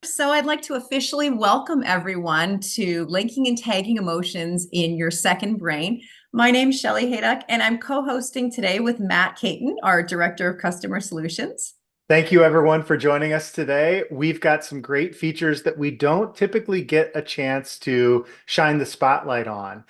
So I'd like to officially welcome everyone to Linking and Tagging Emotions in Your Second Brain. My name's Shelley Haydock, and I'm co-hosting today with Matt Caton, our Director of Customer Solutions. Thank you, everyone, for joining us today. We've got some great features that we don't typically get a chance to shine the spotlight on.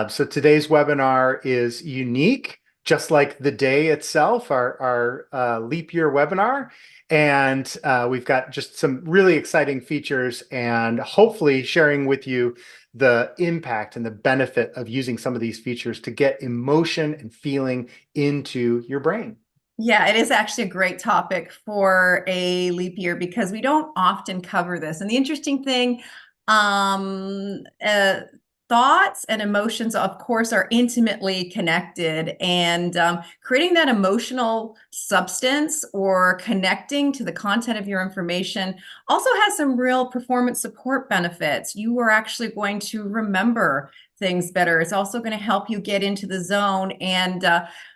So today's webinar is unique, just like the day itself, our leap year webinar. And we've got just some really exciting features and hopefully sharing with you the impact and the benefit of using some of these features to get emotion and feeling into your brain. Yeah, it is actually a great topic for a leap year because we don't often cover this. And the interesting thing, um, uh, thoughts and emotions, of course, are intimately connected. And creating that emotional substance or connecting to the content of your information also has some real performance support benefits. You are actually going to remember things better. It's also going to help you get into the zone. And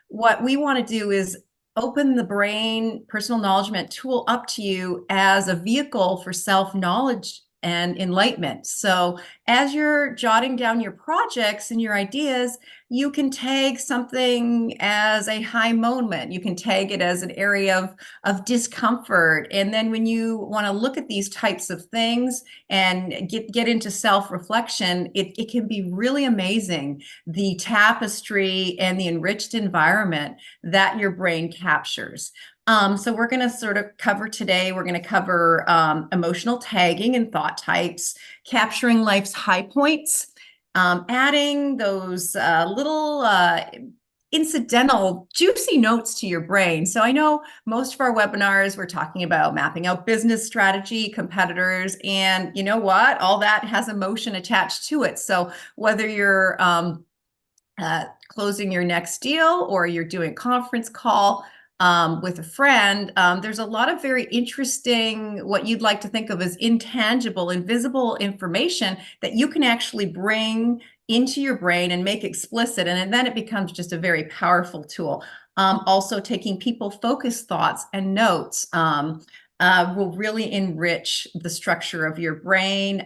what we want to do is open the brain personal knowledgement tool up to you as a vehicle for self-knowledge and enlightenment. So as you're jotting down your projects and your ideas, you can tag something as a high moment. You can tag it as an area of discomfort. And then when you want to look at these types of things and get into self-reflection, it can be really amazing, the tapestry and the enriched environment that your brain captures. So we're going to sort of cover today, we're going to cover emotional tagging and thought types, capturing life's high points, adding those little incidental juicy notes to your brain. So I know most of our webinars, we're talking about mapping out business strategy, competitors, and you know what? All that has emotion attached to it. So whether you're closing your next deal or you're doing a conference call with a friend, there's a lot of very interesting, what you'd like to think of as intangible, invisible information that you can actually bring into your brain and make explicit. And then it becomes just a very powerful tool. Also taking people focused thoughts and notes. Will really enrich the structure of your brain,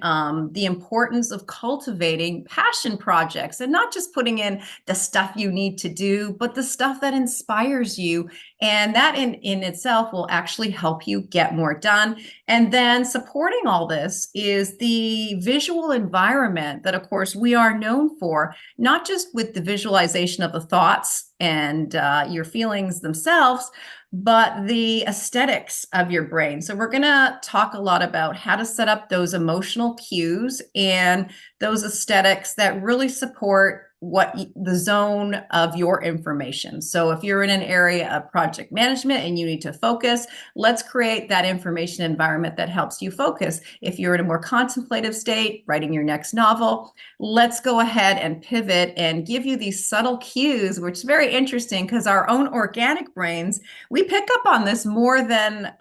the importance of cultivating passion projects and not just putting in the stuff you need to do, but the stuff that inspires you. And that in itself will actually help you get more done. And then supporting all this is the visual environment that, of course, we are known for, not just with the visualization of the thoughts and your feelings themselves, but the aesthetics of your brain. So we're going to talk a lot about how to set up those emotional cues and those aesthetics that really support the zone of your information. So if you're in an area of project management and you need to focus, let's create that information environment that helps you focus. If you're in a more contemplative state, writing your next novel, let's go ahead and pivot and give you these subtle cues, which is very interesting because our own organic brains, we pick up on this more than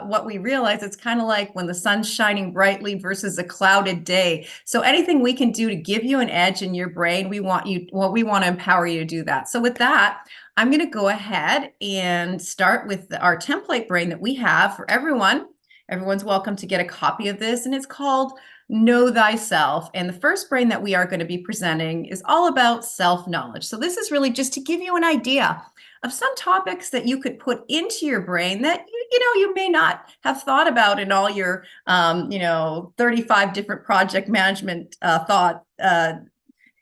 what we realize. It's kind of like when the sun's shining brightly versus a clouded day. So anything we can do to give you an edge in your brain, we want to empower you to do that. So with that, I'm going to go ahead and start with our template brain that we have for everyone. Everyone's welcome to get a copy of this, and it's called Know Thyself. And the first brain that we are going to be presenting is all about self-knowledge. So this is really just to give you an idea of some topics that you could put into your brain that you may not have thought about in all your 35 different project management thought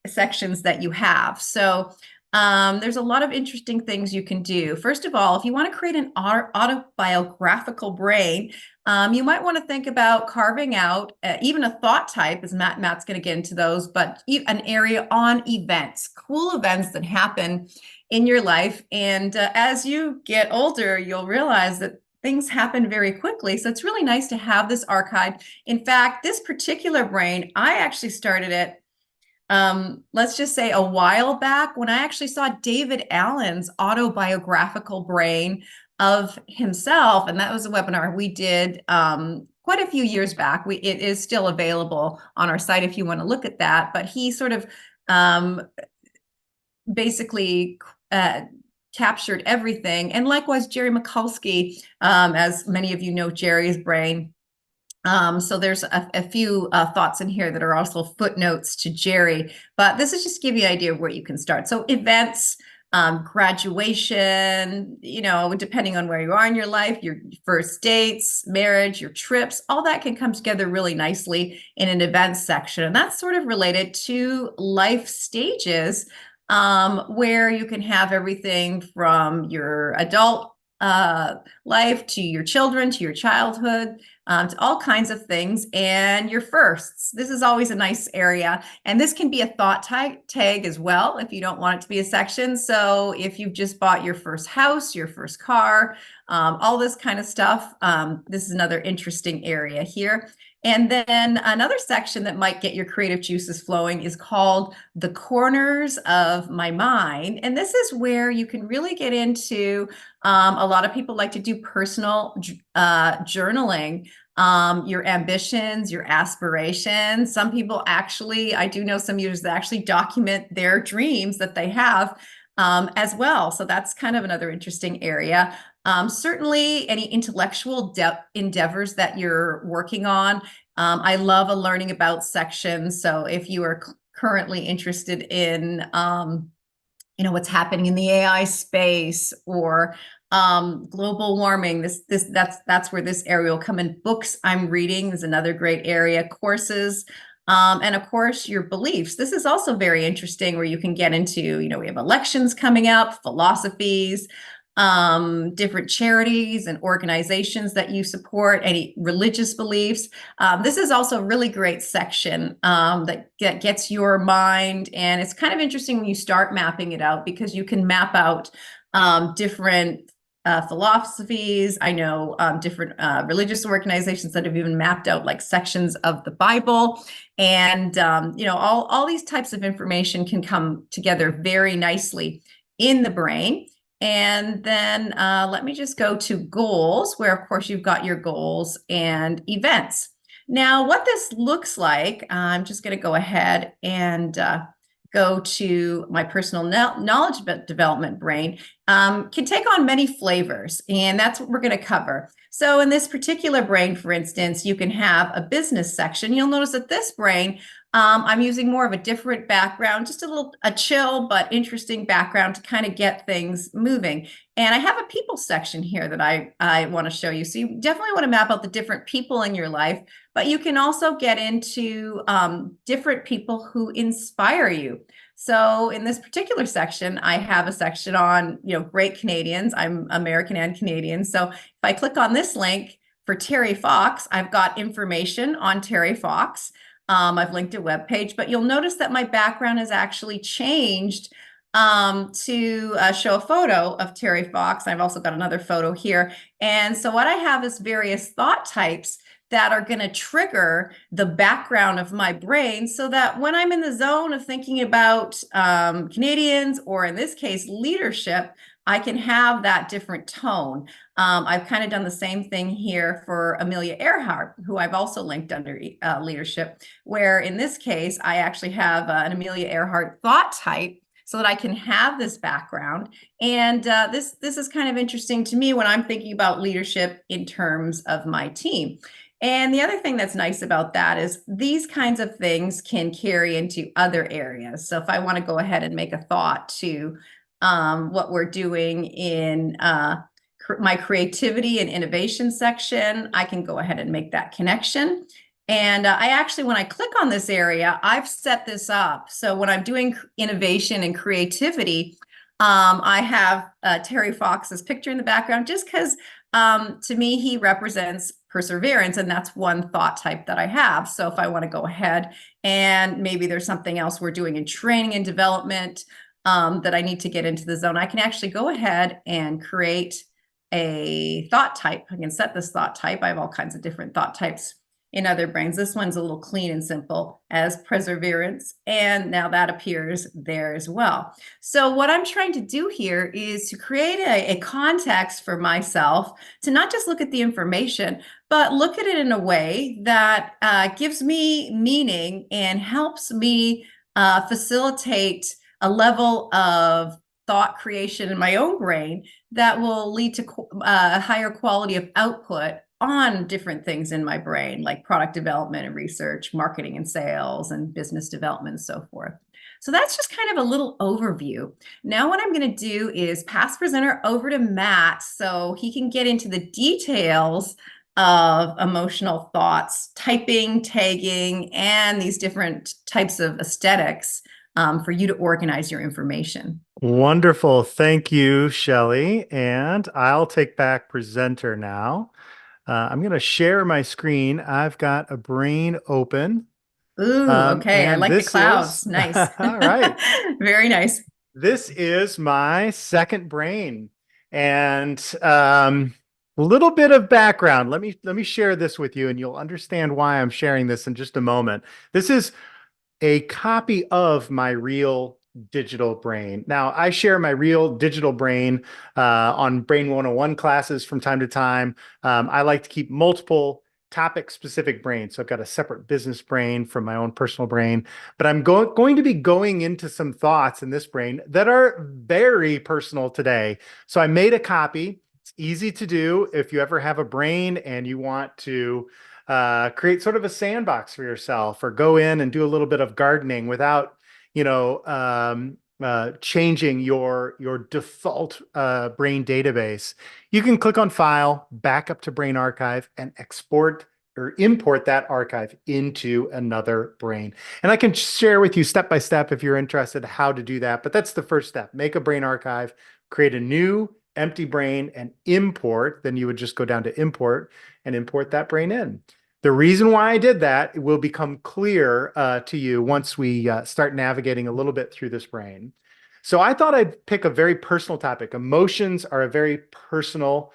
sections that you have. So there's a lot of interesting things you can do. First of all, if you want to create an autobiographical brain, you might want to think about carving out even a thought type, as Matt's going to get into those, but an area on events, cool events that happen in your life. And as you get older, you'll realize that things happen very quickly. So it's really nice to have this archived. In fact, this particular brain, I actually started it let's just say a while back when I actually saw David Allen's autobiographical brain of himself. And that was a webinar we did quite a few years back. It is still available on our site if you want to look at that. But he sort of basically captured everything. And likewise, Jerry Mikulski, as many of you know, Jerry's brain. So there's a few thoughts in here that are also footnotes to Jerry, but this is just to give you an idea of where you can start. So events, graduation, depending on where you are in your life, your first dates, marriage, your trips, all that can come together really nicely in an events section. And that's sort of related to life stages, where you can have everything from your adult life to your children, to your childhood, to all kinds of things, and your firsts. This is always a nice area. And this can be a thought tag as well if you don't want it to be a section. So if you've just bought your first house, your first car, all this kind of stuff, this is another interesting area here. And then another section that might get your creative juices flowing is called the corners of my mind. And this is where you can really get into, a lot of people like to do personal journaling, your ambitions, your aspirations. Some people actually, I do know some users that actually document their dreams that they have, as well. So that's kind of another interesting area. Certainly, any intellectual endeavors that you're working on. I love a learning about section. So if you are currently interested in, what's happening in the AI space, or global warming, that's where this area will come in. Books I'm reading is another great area. Courses, and of course your beliefs. This is also very interesting, where you can get into, we have elections coming up, philosophies, different charities and organizations that you support, any religious beliefs. This is also a really great section, that gets your mind. And it's kind of interesting when you start mapping it out, because you can map out different philosophies. I know different religious organizations that have even mapped out like sections of the Bible. And, all these types of information can come together very nicely in the brain. And then let me just go to goals, where of course you've got your goals and events. Now, what this looks like, I'm just going to go ahead and go to my personal knowledge development brain. Can take on many flavors, and that's what we're going to cover. So in this particular brain, for instance, you can have a business section. You'll notice that this brain, I'm using more of a different background, just a chill but interesting background to kind of get things moving. And I have a people section here that I want to show you. So you definitely want to map out the different people in your life, but you can also get into different people who inspire you. So in this particular section, I have a section on, great Canadians. I'm American and Canadian. So if I click on this link for Terry Fox, I've got information on Terry Fox. I've linked a web page, but you'll notice that my background has actually changed to show a photo of Terry Fox. I've also got another photo here. And so what I have is various thought types that are going to trigger the background of my brain, so that when I'm in the zone of thinking about Canadians, or in this case, leadership, I can have that different tone. I've kind of done the same thing here for Amelia Earhart, who I've also linked under leadership, where in this case, I actually have an Amelia Earhart thought type, so that I can have this background. And this is kind of interesting to me when I'm thinking about leadership in terms of my team. And the other thing that's nice about that is these kinds of things can carry into other areas. So if I want to go ahead and make a thought to what we're doing in my creativity and innovation section, I can go ahead and make that connection. And I actually, when I click on this area, I've set this up. So when I'm doing innovation and creativity, I have Terry Fox's picture in the background, just because to me, he represents perseverance, and that's one thought type that I have. So if I want to go ahead and maybe there's something else we're doing in training and development that I need to get into the zone, I can actually go ahead and create a thought type. I can set this thought type. I have all kinds of different thought types in other brains. This one's a little clean and simple as perseverance. And now that appears there as well. So what I'm trying to do here is to create a context for myself to not just look at the information, but look at it in a way that gives me meaning and helps me facilitate a level of thought creation in my own brain that will lead to a higher quality of output on different things in my brain, like product development and research, marketing and sales, and business development, and so forth. So that's just kind of a little overview. Now, what I'm going to do is pass presenter over to Matt so he can get into the details of emotional thoughts, typing, tagging, and these different types of aesthetics for you to organize your information. Wonderful. Thank you, Shelley. And I'll take back presenter now. I'm going to share my screen. I've got a brain open. Ooh, okay. I And like the this is, clouds. Nice. all right. Very nice. This is my second brain. And a little bit of background. Let me share this with you and you'll understand why I'm sharing this in just a moment. This is a copy of my real digital brain. Now, I share my real digital brain on Brain 101 classes from time to time. I like to keep multiple topic specific brains. So I've got a separate business brain from my own personal brain, but I'm going to be going into some thoughts in this brain that are very personal today. So I made a copy. It's easy to do if you ever have a brain and you want to create sort of a sandbox for yourself or go in and do a little bit of gardening without, changing your default brain database. You can click on File, back up to Brain Archive, and export or import that archive into another brain. And I can share with you step by step if you're interested how to do that. But that's the first step. Make a brain archive, create a new empty brain and import. Then you would just go down to import and import that brain in. The reason why I did that will become clear to you once we start navigating a little bit through this brain. So I thought I'd pick a very personal topic. Emotions are a very personal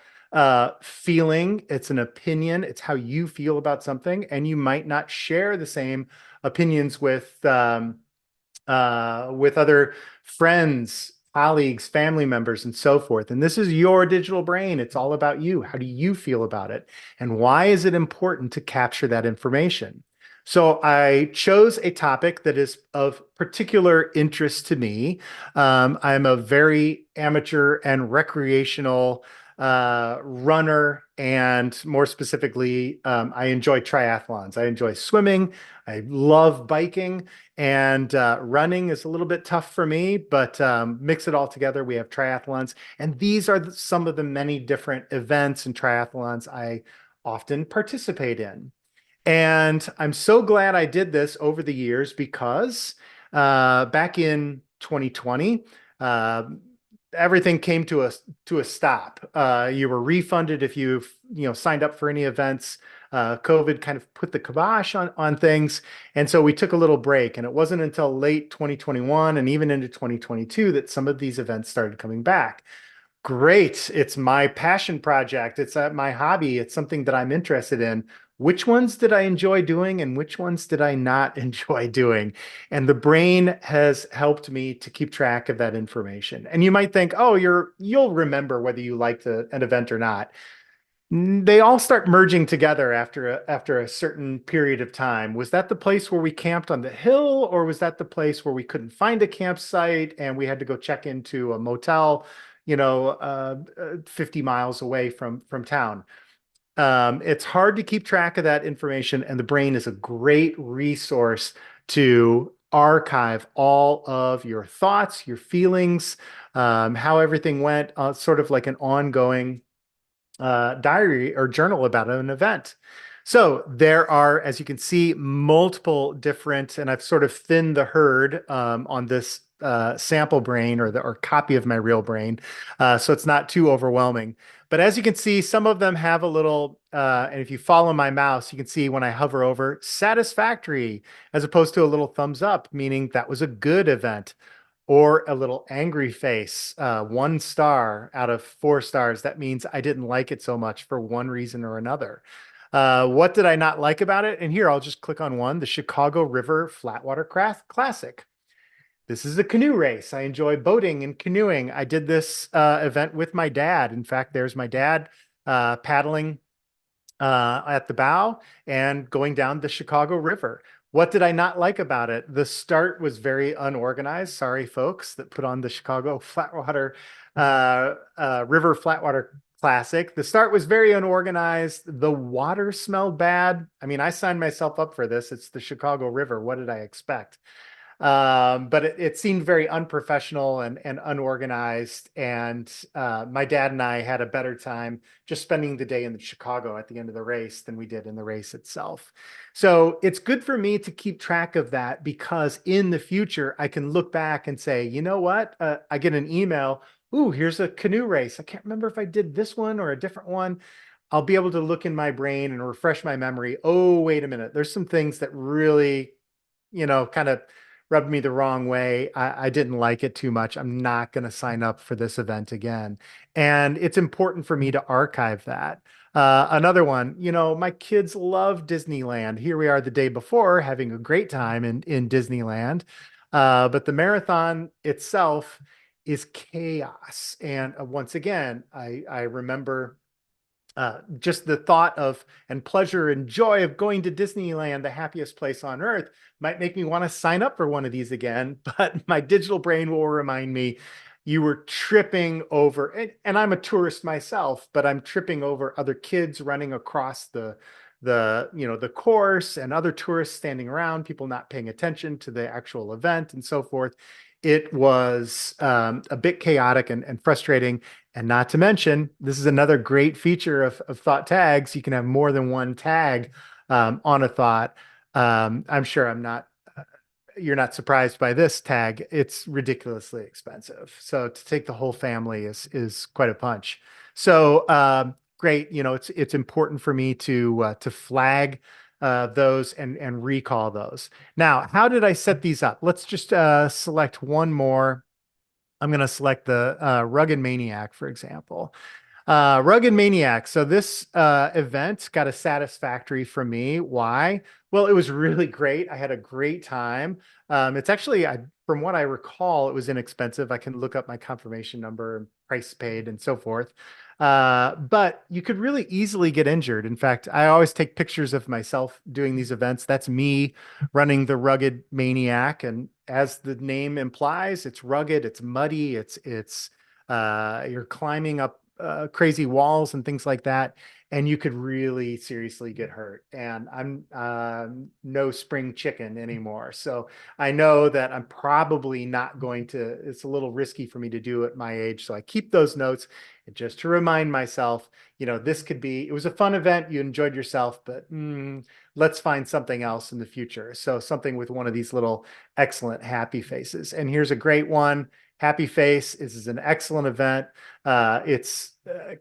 feeling. It's an opinion. It's how you feel about something, and you might not share the same opinions with other friends, colleagues, family members, and so forth. And this is your digital brain. It's all about you. How do you feel about it? And why is it important to capture that information? So I chose a topic that is of particular interest to me. I'm a very amateur and recreational runner, and more specifically, I enjoy triathlons. I enjoy swimming. I love biking, and running is a little bit tough for me, but mix it all together. We have triathlons, and these are some of the many different events and triathlons I often participate in. And I'm so glad I did this over the years because back in 2020, uh, everything came to a stop. You were refunded if you signed up for any events. COVID kind of put the kibosh on things, and so we took a little break. And it wasn't until late 2021 and even into 2022 that some of these events started coming back. Great. It's my passion project. It's my hobby. It's something that I'm interested in. Which ones did I enjoy doing and which ones did I not enjoy doing? And the brain has helped me to keep track of that information. And you might think, oh, you'll remember whether you liked an event or not. They all start merging together after a certain period of time. Was that the place where we camped on the hill, or was that the place where we couldn't find a campsite and we had to go check into a motel, 50 miles away from town? It's hard to keep track of that information, and the brain is a great resource to archive all of your thoughts, your feelings, how everything went, sort of like an ongoing diary or journal about an event. So there are, as you can see, multiple different, and I've sort of thinned the herd on this sample brain or copy of my real brain, so it's not too overwhelming. But as you can see, some of them have a little, and if you follow my mouse, you can see when I hover over satisfactory, as opposed to a little thumbs up, meaning that was a good event, or a little angry face, 1 star out of 4 stars. That means I didn't like it so much for one reason or another. What did I not like about it? And here I'll just click on one, the Chicago River Flatwater Classic. This is a canoe race. I enjoy boating and canoeing. I did this event with my dad. In fact, there's my dad paddling at the bow and going down the Chicago River. What did I not like about it? The start was very unorganized. Sorry, folks that put on the Chicago Flatwater River Flatwater Classic. The start was very unorganized. The water smelled bad. I mean, I signed myself up for this. It's the Chicago River. What did I expect? But it seemed very unprofessional and unorganized. And my dad and I had a better time just spending the day in Chicago at the end of the race than we did in the race itself. So it's good for me to keep track of that because in the future, I can look back and say, you know what? I get an email. Ooh, here's a canoe race. I can't remember if I did this one or a different one. I'll be able to look in my brain and refresh my memory. Oh, wait a minute. There's some things that really, kind of rubbed me the wrong way. I didn't like it too much. I'm not going to sign up for this event again. And it's important for me to archive that. Another one, my kids love Disneyland. Here we are the day before having a great time in Disneyland. But the marathon itself is chaos. And once again, I remember just the thought of and pleasure and joy of going to Disneyland, the happiest place on earth, might make me want to sign up for one of these again. But my digital brain will remind me you were tripping over, and I'm a tourist myself, but I'm tripping over other kids running across the course and other tourists standing around, people not paying attention to the actual event and so forth. It was a bit chaotic and frustrating. And not to mention, this is another great feature of thought tags. You can have more than one tag on a thought. I'm sure you're not surprised by this tag. It's ridiculously expensive. So to take the whole family is quite a punch. So great. It's important for me to flag those and recall those. Now, how did I set these up? Let's just select one more. I'm going to select the Rugged Maniac, for example. Rugged Maniac. So this event got a satisfactory from me. Why? Well, it was really great. I had a great time. It's actually, from what I recall, it was inexpensive. I can look up my confirmation number, price paid, and so forth. But you could really easily get injured. In fact, I always take pictures of myself doing these events. That's me running the Rugged Maniac, and as the name implies, it's rugged, it's muddy, it's you're climbing up crazy walls and things like that, and you could really seriously get hurt. And I'm no spring chicken anymore, so I know that I'm probably not going to. It's a little risky for me to do at my age, so I keep those notes just to remind myself. This could be. It was a fun event. You enjoyed yourself, but let's find something else in the future. So something with one of these little excellent happy faces. And here's a great one. Happy Face. This is an excellent event. It's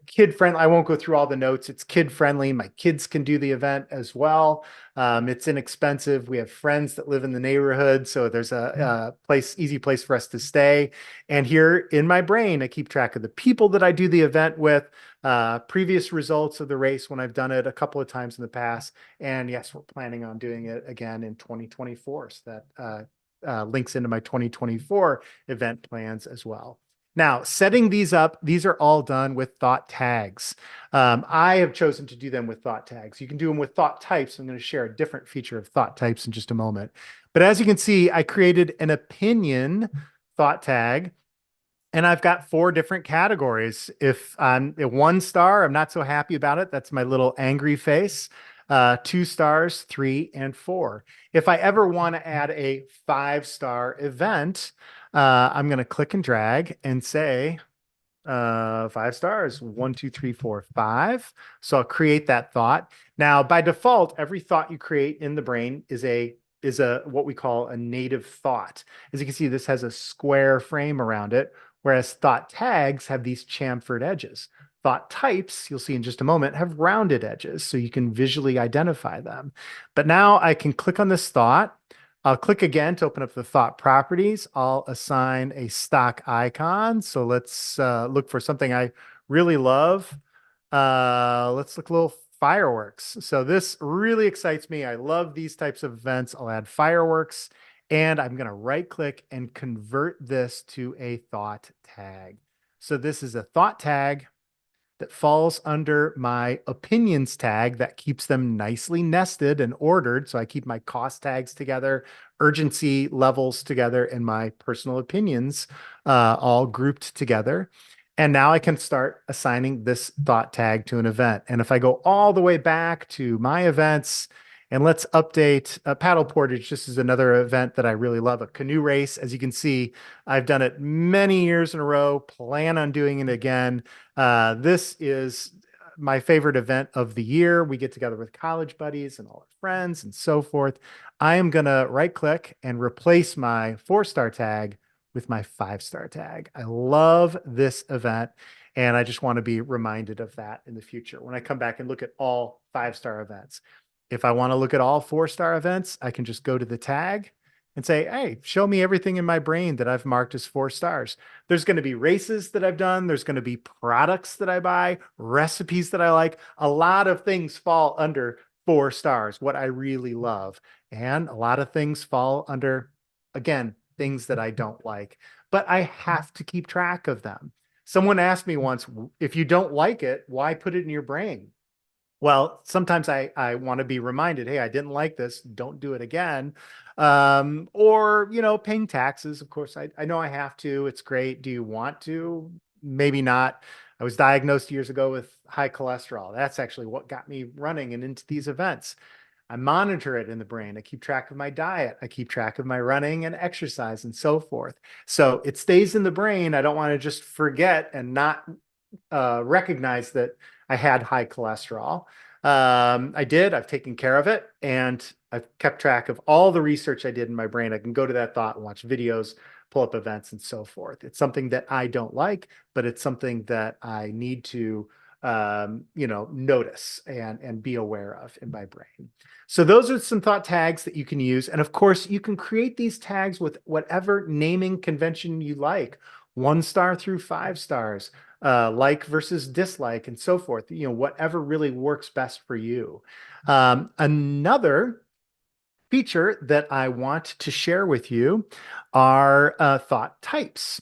kid friendly. I won't go through all the notes. It's kid friendly. My kids can do the event as well. It's inexpensive. We have friends that live in the neighborhood, so there's a easy place for us to stay. And here in my brain, I keep track of the people that I do the event with, previous results of the race when I've done it a couple of times in the past. And yes, we're planning on doing it again in 2024. So that links into my 2024 event plans as well. Now, setting these up, these are all done with thought tags. I have chosen to do them with thought tags. You can do them with thought types. I'm going to share a different feature of thought types in just a moment. But as you can see, I created an opinion thought tag, and I've got 4 different categories. If I'm a 1 star, I'm not so happy about it. That's my little angry face. 2 stars, 3, and 4. If I ever want to add a 5-star event, I'm going to click and drag and say 5 stars, 1, 2, 3, 4, 5. So I'll create that thought. Now, by default, every thought you create in the brain is a what we call a native thought. As you can see, this has a square frame around it, whereas thought tags have these chamfered edges. Thought types, you'll see in just a moment, have rounded edges, so you can visually identify them. But now I can click on this thought. I'll click again to open up the thought properties. I'll assign a stock icon. So let's look for something I really love. Let's look a little fireworks. So this really excites me. I love these types of events. I'll add fireworks, and I'm going to right click and convert this to a thought tag. So this is a thought tag that falls under my opinions tag that keeps them nicely nested and ordered. So I keep my cost tags together, urgency levels together, and my personal opinions all grouped together. And now I can start assigning this thought tag to an event. And if I go all the way back to my events, and let's update paddle portage. This is another event that I really love, a canoe race. As you can see, I've done it many years in a row, plan on doing it again. This is my favorite event of the year. We get together with college buddies and all our friends and so forth. I am going to right click and replace my 4-star tag with my 5-star tag. I love this event, and I just want to be reminded of that in the future when I come back and look at all 5-star events. If I want to look at all 4-star events, I can just go to the tag and say, hey, show me everything in my brain that I've marked as 4 stars. There's going to be races that I've done. There's going to be products that I buy, recipes that I like. A lot of things fall under 4 stars, what I really love. And a lot of things fall under, again, things that I don't like, but I have to keep track of them. Someone asked me once, if you don't like it, why put it in your brain? Well, sometimes I want to be reminded, hey, I didn't like this, don't do it again. Or, paying taxes. Of course, I know I have to. It's great. Do you want to? Maybe not. I was diagnosed years ago with high cholesterol. That's actually what got me running and into these events. I monitor it in the brain. I keep track of my diet. I keep track of my running and exercise and so forth. So it stays in the brain. I don't want to just forget and not recognize that I had high cholesterol. I did. I've taken care of it, and I've kept track of all the research I did in my brain. I can go to that thought and watch videos, pull up events, and so forth. It's something that I don't like, but it's something that I need to, notice and be aware of in my brain. So those are some thought tags that you can use. And of course, you can create these tags with whatever naming convention you like, 1 star through 5 stars, like versus dislike, and so forth. Whatever really works best for you. Another feature that I want to share with you are thought types.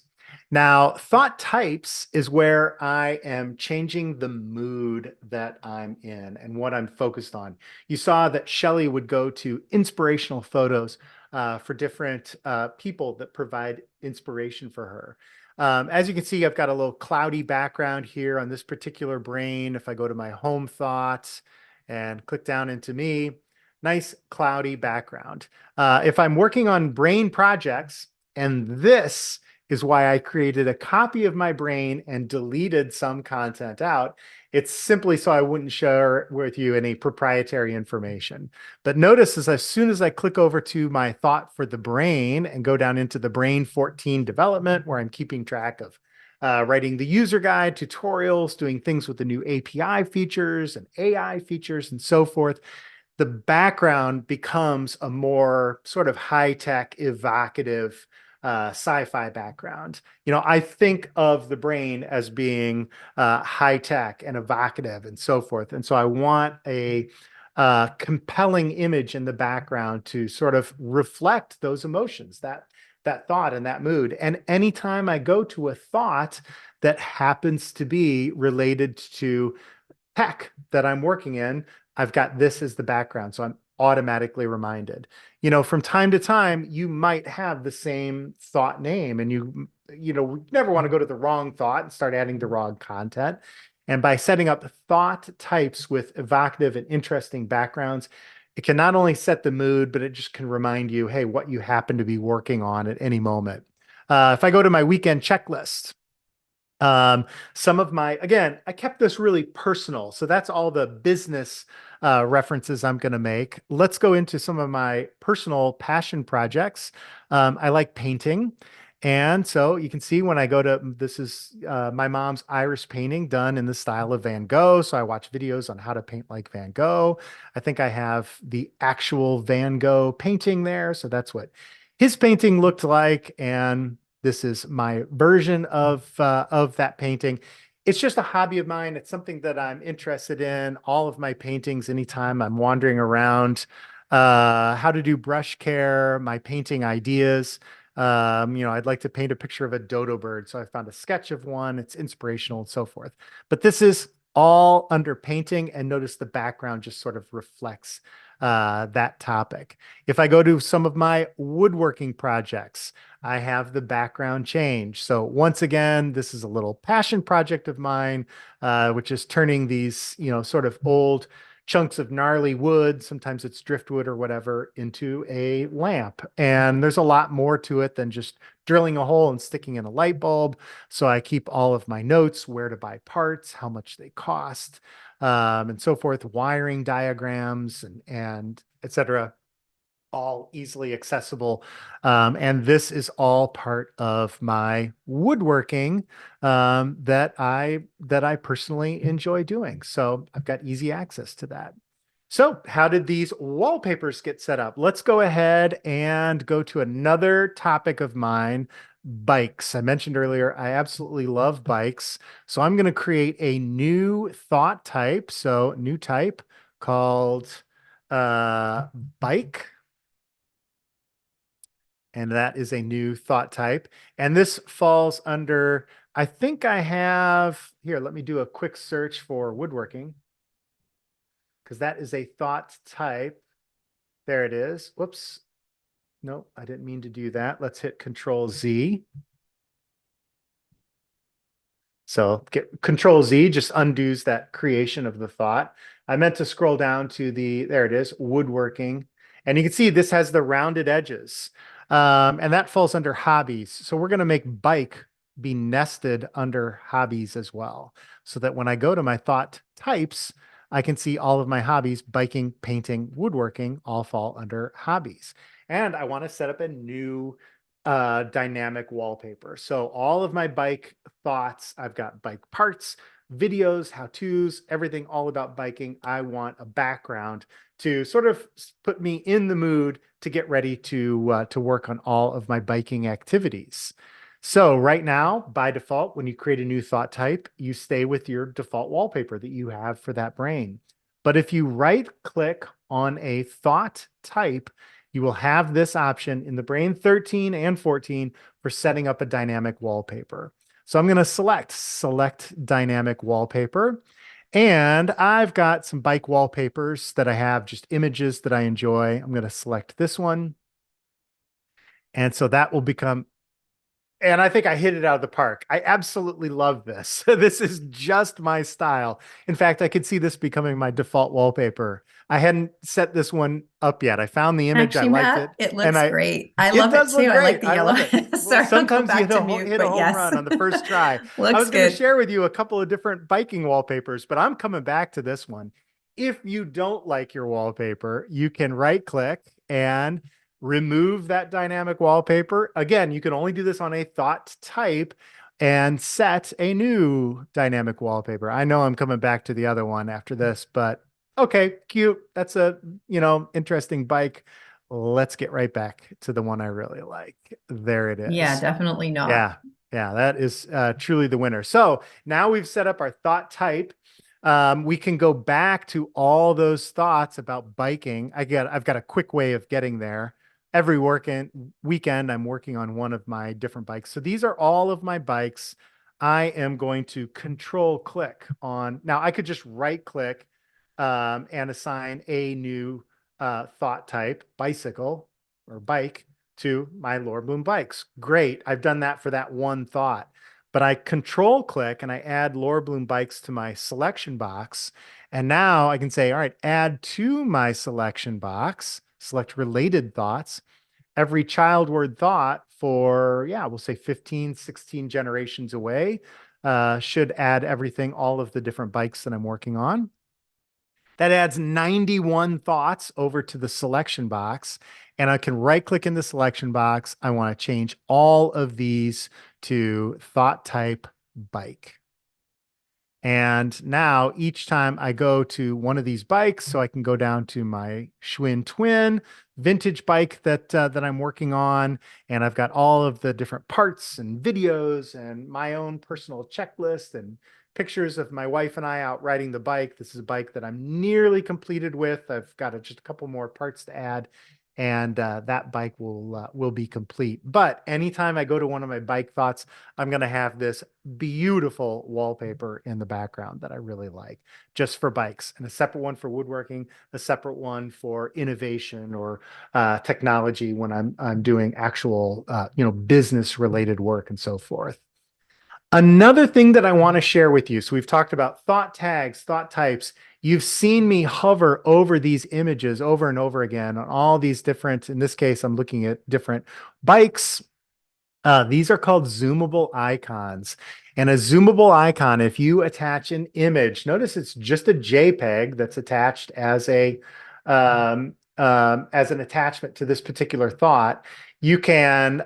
Now, thought types is where I am changing the mood that I'm in and what I'm focused on. You saw that Shelley would go to inspirational photos for different people that provide inspiration for her. As you can see, I've got a little cloudy background here on this particular brain. If I go to my home thoughts and click down into me, nice cloudy background. If I'm working on brain projects, and this is why I created a copy of my brain and deleted some content out. It's simply so I wouldn't share with you any proprietary information. But notice as soon as I click over to my thought for the brain and go down into the brain 14 development, where I'm keeping track of writing the user guide, tutorials, doing things with the new API features and AI features and so forth, the background becomes a more sort of high-tech, evocative sci-fi background. I think of the brain as being high-tech and evocative and so forth. And so I want a compelling image in the background to sort of reflect those emotions, that thought and that mood. And anytime I go to a thought that happens to be related to tech that I'm working in, I've got this as the background. So I'm automatically reminded. From time to time, you might have the same thought name, and you never want to go to the wrong thought and start adding the wrong content. And by setting up thought types with evocative and interesting backgrounds, it can not only set the mood, but it just can remind you, hey, what you happen to be working on at any moment. If I go to my weekend checklist, some of again, I kept this really personal. So that's all the business references I'm going to make. Let's go into some of my personal passion projects. I like painting. And so you can see when I go to, this is my mom's iris painting done in the style of Van Gogh. So I watch videos on how to paint like Van Gogh. I think I have the actual Van Gogh painting there. So that's what his painting looked like. And this is my version of that painting. It's just a hobby of mine. It's something that I'm interested in. All of my paintings, anytime I'm wandering around, how to do brush care, my painting ideas. I'd like to paint a picture of a dodo bird. So I found a sketch of one. It's inspirational and so forth. But this is all under painting, and notice the background just sort of reflects that topic. If I go to some of my woodworking projects, I have the background change. So once again, this is a little passion project of mine, which is turning these, sort of old chunks of gnarly wood, sometimes it's driftwood or whatever, into a lamp. And there's a lot more to it than just drilling a hole and sticking in a light bulb. So I keep all of my notes, where to buy parts, how much they cost, and so forth, wiring diagrams and et cetera, all easily accessible. And this is all part of my woodworking that I personally enjoy doing. So I've got easy access to that. So how did these wallpapers get set up? Let's go ahead and go to another topic of mine, bikes. I mentioned earlier, I absolutely love bikes. So I'm going to create a new thought type. So new type called uh, bike. And that is a new thought type. And this falls under, I think I have, here, let me do a quick search for woodworking, because that is a thought type. There it is. Whoops. No, I didn't mean to do that. Let's hit Control Z. So get Control Z just undoes that creation of the thought. I meant to scroll down to there it is, woodworking. And you can see this has the rounded edges. And that falls under hobbies. So we're going to make bike be nested under hobbies as well. So that when I go to my thought types, I can see all of my hobbies, biking, painting, woodworking, all fall under hobbies. And I want to set up a new dynamic wallpaper. So all of my bike thoughts, I've got bike parts, videos, how-tos, everything all about biking. I want a background to sort of put me in the mood to get ready to work on all of my biking activities. So right now, by default, when you create a new thought type, you stay with your default wallpaper that you have for that brain. But if you right click on a thought type, you will have this option in the Brain 13 and 14 for setting up a dynamic wallpaper. So I'm going to select dynamic wallpaper. And I've got some bike wallpapers that I have, just images that I enjoy. I'm going to select this one. And so that will become, and I think I hit it out of the park. I absolutely love this. This is just my style. In fact, I could see this becoming my default wallpaper. I hadn't set this one up yet. I found the image, I Actually, liked Matt, it, it and looks great. I it love it does look too. I like great. the I yellow. love it. Well, Sorry, I'll go sometimes you back to mute, hit a but home yes, run on the first try. I looks was going to good. share with you a couple of different biking wallpapers, but I'm coming back to this one. If you don't like your wallpaper, you can right click and remove that dynamic wallpaper. Again, you can only do this on a thought type and set a new dynamic wallpaper. I know I'm coming back to the other one after this, but okay, cute. That's a, interesting bike. Let's get right back to the one I really like. There it Yeah, is. definitely not. Yeah, yeah, that is truly the winner. So now we've set up our thought type. We can go back to all those thoughts about biking. I've got a quick way of getting there. Every weekend, I'm working on one of my different bikes. So these are all of my bikes. I am going to control click on. Now I could just right click and assign a new thought type, bicycle or bike, to my Lord Bloom bikes. Great. I've done that for that one thought. But I control click and I add Lord Bloom bikes to my selection box. And now I can say, all right, add to my selection box, select related thoughts. Every child word thought for, yeah, we'll say 15, 16 generations away should add everything, all of the different bikes that I'm working on. That adds 91 thoughts over to the selection box. And I can right click in the selection box. I want to change all of these to thought type bike. And now each time I go to one of these bikes, so I can go down to my Schwinn Twin vintage bike that I'm working on, and I've got all of the different parts and videos and my own personal checklist and pictures of my wife and I out riding the bike. This is a bike that I'm nearly completed with. I've got just a couple more parts to add. and that bike will be complete. But anytime I go to one of my bike thoughts, I'm going to have this beautiful wallpaper in the background that I really like, just for bikes, and a separate one for woodworking, a separate one for innovation or technology when I'm doing actual business related work and so forth. Another thing that I want to share with you. So we've talked about thought tags, thought types. You've seen me hover over these images over and over again on all these different, in this case, I'm looking at different bikes. These are called zoomable icons. And a zoomable icon, if you attach an image, notice it's just a JPEG that's attached as an attachment to this particular thought. You can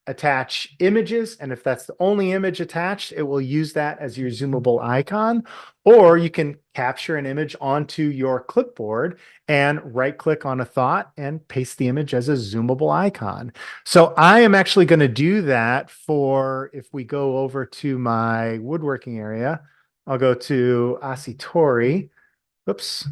attach images, and if that's the only image attached, it will use that as your zoomable icon. Or you can capture an image onto your clipboard and right click on a thought and paste the image as a zoomable icon. So I am actually going to do that for, if we go over to my woodworking area, I'll go to Asitori. Oops.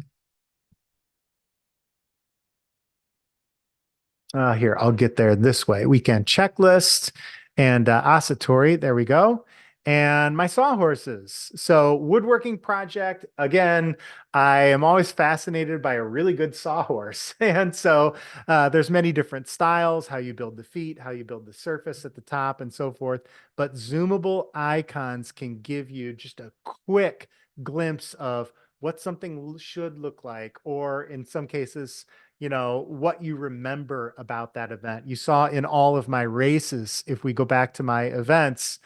Here, I'll get there this way. Weekend checklist and Asatori. There we go. And my sawhorses. So woodworking project, again, I am always fascinated by a really good sawhorse. And so there's many different styles, how you build the feet, how you build the surface at the top and so forth. But zoomable icons can give you just a quick glimpse of what something should look like, or in some cases, what you remember about that event. You saw in all of my races, if we go back to my events,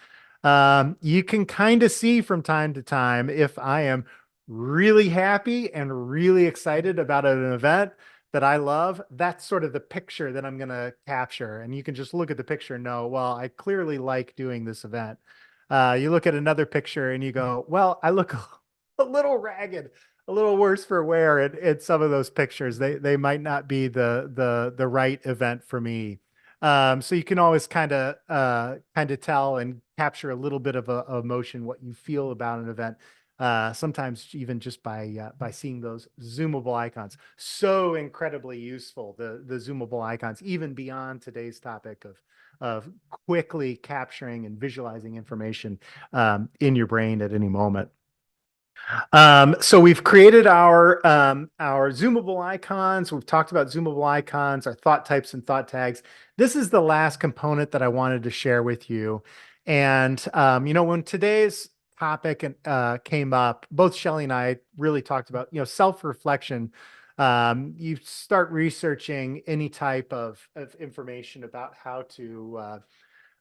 you can kind of see from time to time if I am really happy and really excited about an event that I love. That's sort of the picture that I'm going to capture. And you can just look at the picture and know, well, I clearly like doing this event. You look at another picture and you go, well, I look a little ragged, a little worse for wear in some of those pictures. They might not be the right event for me. So you can always kind of tell and capture a little bit of a emotion, what you feel about an event. Sometimes even just by seeing those zoomable icons. So incredibly useful, the zoomable icons, even beyond today's topic of quickly capturing and visualizing information in your brain at any moment. So we've created our zoomable icons. We've talked about zoomable icons, our thought types and thought tags. This is the last component that I wanted to share with you. And when today's topic came up, both Shelley and I really talked about self-reflection. You start researching any type of information about how to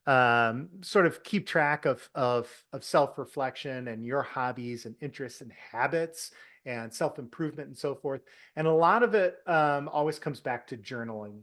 sort of keep track of self-reflection and your hobbies and interests and habits and self-improvement and so forth. And a lot of it always comes back to journaling.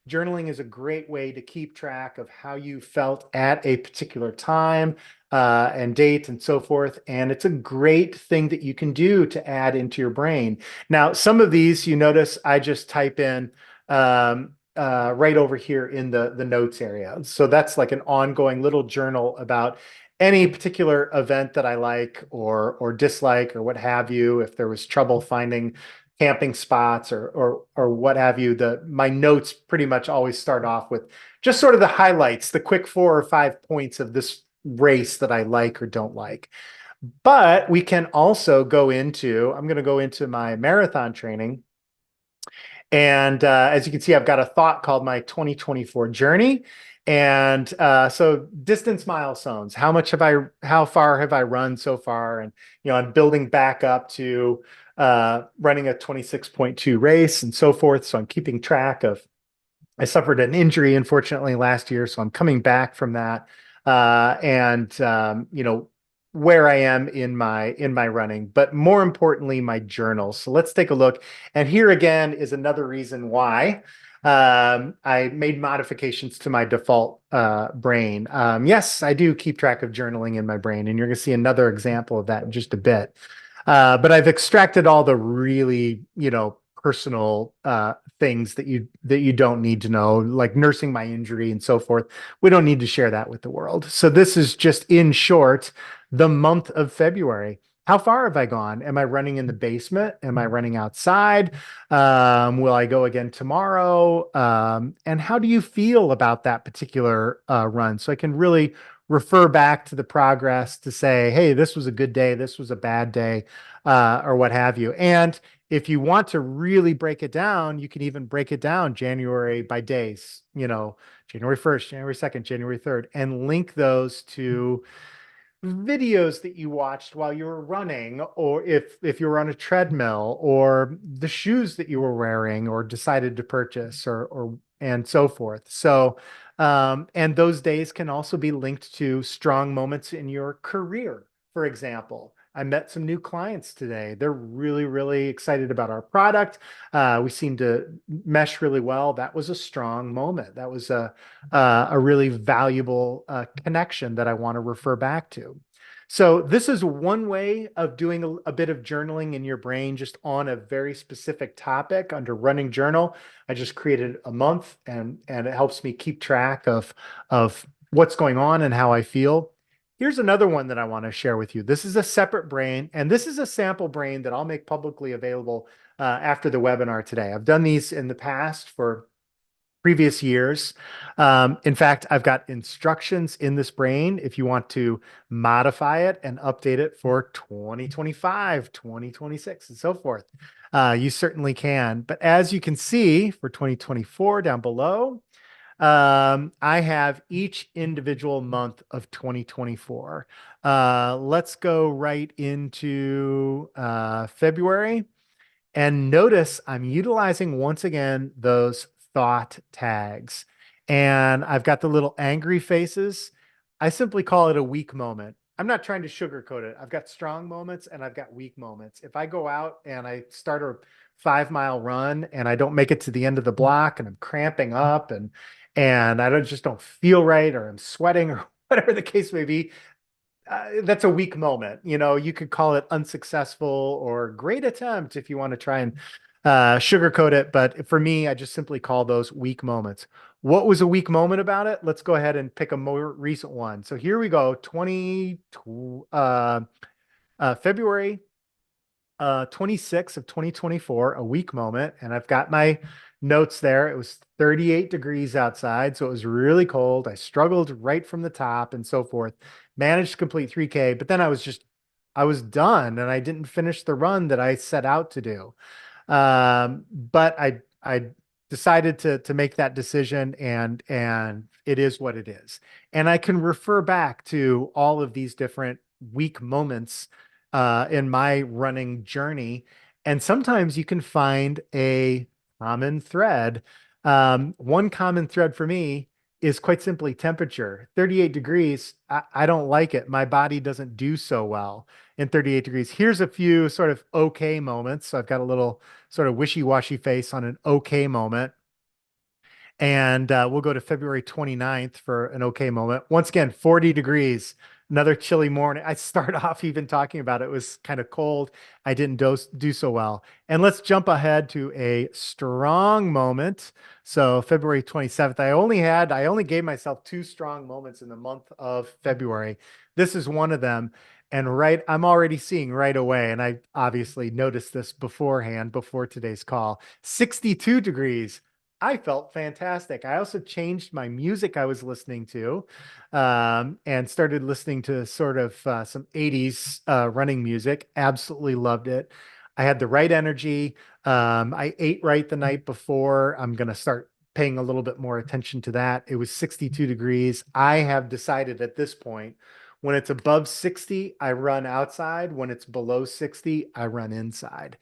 Journaling is a great way to keep track of how you felt at a particular time and date and so forth. And it's a great thing that you can do to add into your brain. Now, some of these, you notice I just type in right over here in the notes area. So that's like an ongoing little journal about any particular event that I like or dislike or what have you. If there was trouble finding camping spots or what have you, my notes pretty much always start off with just sort of the highlights, the quick 4 or 5 points of this race that I like or don't like. But we can also I'm going to go into my marathon training. And as you can see, I've got a thought called my 2024 journey. And so distance milestones, how far have I run so far? And, I'm building back up to running a 26.2 race and so forth. So I'm keeping track of, I suffered an injury, unfortunately, last year. So I'm coming back from that. Where I am in my running, but more importantly, my journals. So let's take a look. And here again is another reason why I made modifications to my default brain. Yes, I do keep track of journaling in my brain, and you're going to see another example of that in just a bit. But I've extracted all the really, personal things that you don't need to know, like nursing my injury and so forth. We don't need to share that with the world. So this is just, in short, the month of February. how far have I gone? Am I running in the basement? Am I running outside? Will I go again tomorrow? And how do you feel about that particular run? So I can really refer back to the progress to say, hey, this was a good day, this was a bad day, or what have you. And if you want to really break it down, you can even break it down January by days, January 1st, January 2nd, January 3rd, and link those to videos that you watched while you were running, or if you were on a treadmill, or the shoes that you were wearing or decided to purchase, or and so forth. So and those days can also be linked to strong moments in your career. For example, I met some new clients today. They're really, really excited about our product. We seem to mesh really well. That was a strong moment. That was a really valuable connection that I want to refer back to. So this is one way of doing a bit of journaling in your brain, just on a very specific topic under running journal. I just created a month, and it helps me keep track of what's going on and how I feel. Here's another one that I want to share with you. This is a separate brain, and this is a sample brain that I'll make publicly available after the webinar today. I've done these in the past for previous years. In fact, I've got instructions in this brain if you want to modify it and update it for 2025, 2026, and so forth. You certainly can. But as you can see for 2024 down below, I have each individual month of 2024. Let's go right into February. And notice I'm utilizing once again those thought tags. And I've got the little angry faces. I simply call it a weak moment. I'm not trying to sugarcoat it. I've got strong moments and I've got weak moments. If I go out and I start a 5 mile run and I don't make it to the end of the block and I'm cramping up, and I just don't feel right, or I'm sweating, or whatever the case may be, that's a weak moment. You could call it unsuccessful or great attempt if you want to try and sugarcoat it. But for me, I just simply call those weak moments. What was a weak moment about it? Let's go ahead and pick a more recent one. So here we go. February 26th of 2024, a weak moment. And I've got my notes there. It was 38 degrees outside, so it was really cold. I struggled right from the top and so forth. Managed to complete 3K, but then I was done and I didn't finish the run that I set out to do. But I decided to make that decision, and it is what it is. And I can refer back to all of these different weak moments in my running journey. And sometimes you can find a common thread. One common thread for me is quite simply temperature. 38 degrees, I don't like it. My body doesn't do so well in 38 degrees. Here's a few sort of okay moments. So I've got a little sort of wishy-washy face on an okay moment. And we'll go to February 29th for an okay moment. Once again, 40 degrees, another chilly morning. I start off even talking about it. It was kind of cold. I didn't do so well. And let's jump ahead to a strong moment. So February 27th, I only gave myself two strong moments in the month of February. This is one of them. And I'm already seeing right away, and I obviously noticed this beforehand, before today's call, 62 degrees. I felt fantastic. I also changed my music I was listening to, and started listening to sort of some 80s running music. Absolutely loved it. I had the right energy. I ate right the night before. I'm going to start paying a little bit more attention to that. It was 62 degrees. I have decided at this point, when it's above 60, I run outside. When it's below 60, I run inside.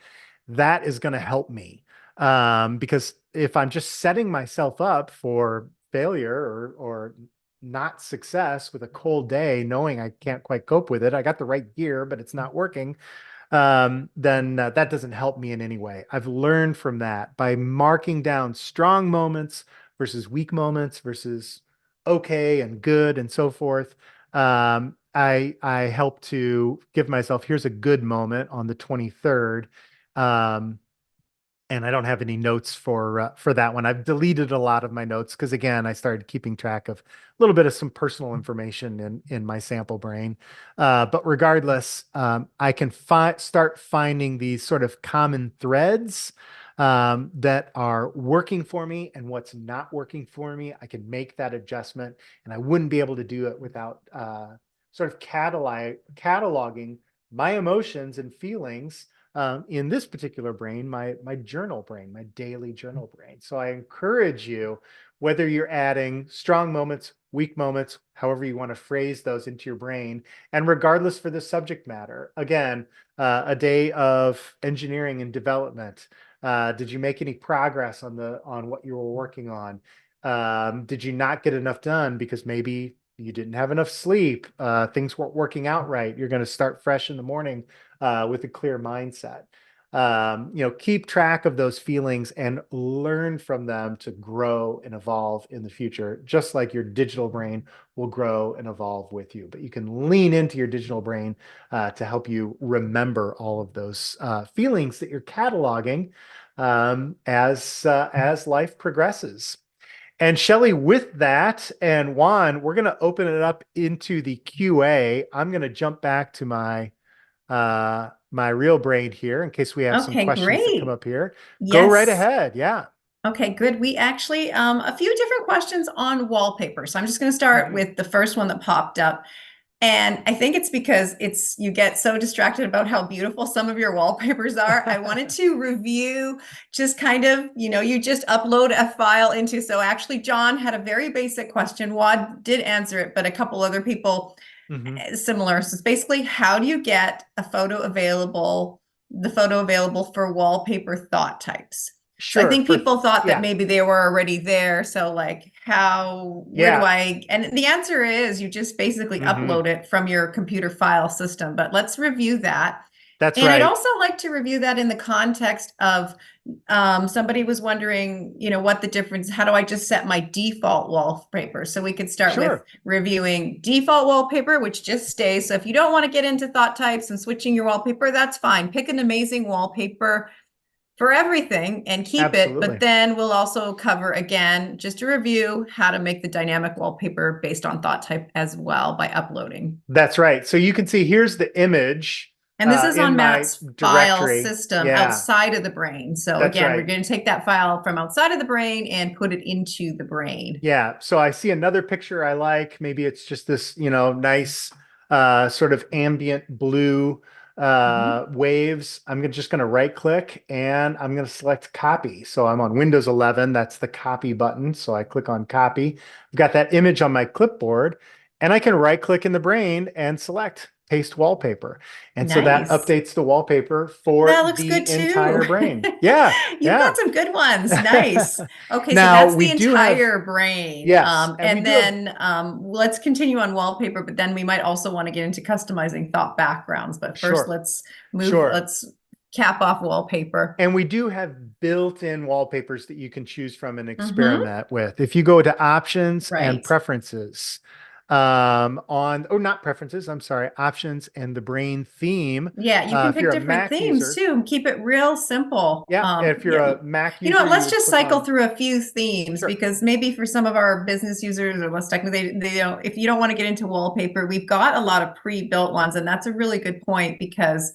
That is going to help me, because if I'm just setting myself up for failure, or not success with a cold day, knowing I can't quite cope with it, I got the right gear, but it's not working, then that doesn't help me in any way. I've learned from that by marking down strong moments versus weak moments versus okay and good and so forth. I help to give myself, here's a good moment on the 23rd. Um, and I don't have any notes for that one. I've deleted a lot of my notes because again, I started keeping track of a little bit of some personal information in my sample brain. But regardless, I can start finding these sort of common threads that are working for me and what's not working for me. I can make that adjustment, and I wouldn't be able to do it without sort of cataloging my emotions and feelings in this particular brain, my journal brain, my daily journal brain. So I encourage you, whether you're adding strong moments, weak moments, however you want to phrase those into your brain, and regardless for the subject matter, again, a day of engineering and development. Did you make any progress on what you were working on? Did you not get enough done because maybe you didn't have enough sleep? Things weren't working out right. You're going to start fresh in the morning with a clear mindset. Keep track of those feelings and learn from them to grow and evolve in the future, just like your digital brain will grow and evolve with you. But you can lean into your digital brain to help you remember all of those feelings that you're cataloging as life progresses. And Shelly, with that, and Juan, we're going to open it up into the QA. I'm going to jump back to my real brain here in case we have some Okay, questions that come great. up here. Go right Yes. ahead. Yeah. Okay, good. We actually, a few different questions on wallpaper. So I'm just going to start Mhm. with the first one that popped up. And I think it's because you get so distracted about how beautiful some of your wallpapers are. I wanted to review just kind of, you just upload a file into. So actually, John had a very basic question. Wad did answer it, but a couple other people Mhm. similar. So it's basically, how do you get the photo available for wallpaper thought types? So I Sure. think people thought that Yeah. maybe they were already there. So like where do Yeah. I, and the answer is you just basically Mhm. upload it from your computer file system, but let's review that. That's And I'd right. also like to review that in the context of somebody was wondering, what the difference, how do I just set my default wallpaper? So we could start with Sure. reviewing default wallpaper, which just stays. So if you don't want to get into thought types and switching your wallpaper, that's fine. Pick an amazing wallpaper for everything and keep it. But Absolutely. then we'll also cover again, just a review, how to make the dynamic wallpaper based on thought type as well by uploading. That's right. So you can see here's the image And this is in on my Matt's file directory. system Yeah, outside of the brain. So that's again, we're right. going to take that file from outside of the brain and put it into the brain. Yeah, so I see another picture I like. Maybe it's just this, nice sort of ambient blue Mhm. waves. Just going to right click and I'm going to select copy. So I'm on Windows 11. That's the copy button. So I click on copy. I've got that image on my clipboard and I can right click in the brain and select paste wallpaper. And so that Nice. updates the wallpaper for That looks good the too. entire brain. Yeah, You've got yeah. some good ones. Nice. Okay, so Now that's we the do have, entire brain. yes, and we And do have. then let's continue on wallpaper, but then we might also want to get into customizing thought backgrounds. But first, Sure, sure. let's cap off wallpaper. And we do have built-in wallpapers that you can choose from and Mm-hmm. experiment with. If you go to options and Right. preferences, not preferences, I'm sorry, options and the brain theme. Yeah, you can If pick you're a different Mac themes user, too. Keep it real simple. yeah, if you're Yeah, a Mac you know what? user, you Let's would just click cycle on, through a few themes sure, because maybe for some of our business users or less technical, they don't. If you don't want to get into wallpaper, we've got a lot of pre-built ones, and that's a really good point because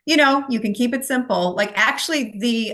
you can keep it simple. Like actually, the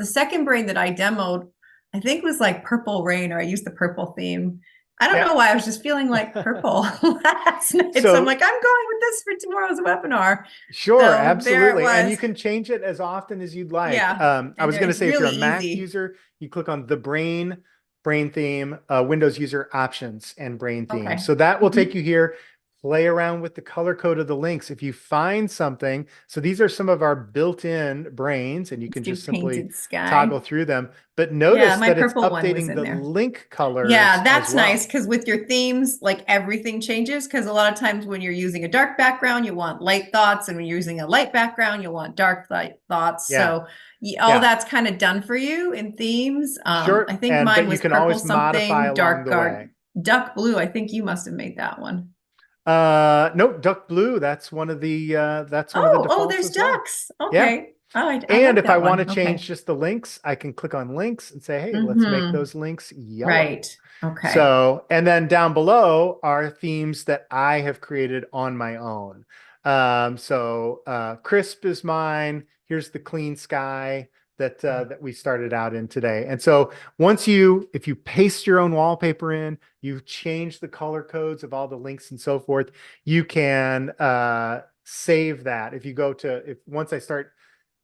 second brain that I demoed, I think was like Purple Rain, or I used the purple theme. I don't yeah. know why I was just feeling like purple last night. So I'm So like, I'm going with this for tomorrow's webinar. sure, So there it absolutely. And you was. can change it as often as you'd like. Yeah. I And was going to it's say if you're really a Mac easy. user, you click on the brain theme, Windows user options and brain theme. Okay. So that will take Mhm. you here. Play around with the color code of the links. If you find something, so these are some of our built-in brains, and you Let's can do just simply painted sky. toggle through them. But Yeah, notice my that it's purple one was updating in the there. link colors Yeah, as that's nice well. because with your themes, like everything changes. Because a lot of times when you're using a dark background, you want light thoughts, and when you're using a light background, you want dark light thoughts. Yeah, So all yeah, that's kind of done for you in themes. I sure. think And mine but you was can purple always modify something, along dark the way. guard, duck blue. I think you must have made that one. Nope, duck blue. That's one of the Oh, defaults there's as well. ducks. Yeah. Okay. Oh, I And like if I that want to one. change Okay. just the links, I can click on links and say, hey, let's make Mm-hmm. those links yellow. Right. Okay. So, and then down below are themes that I have created on my own. Crisp is mine. Here's the clean sky that we started out in today. And so if you paste your own wallpaper in, you change the color codes of all the links and so forth, you can save that. If once I start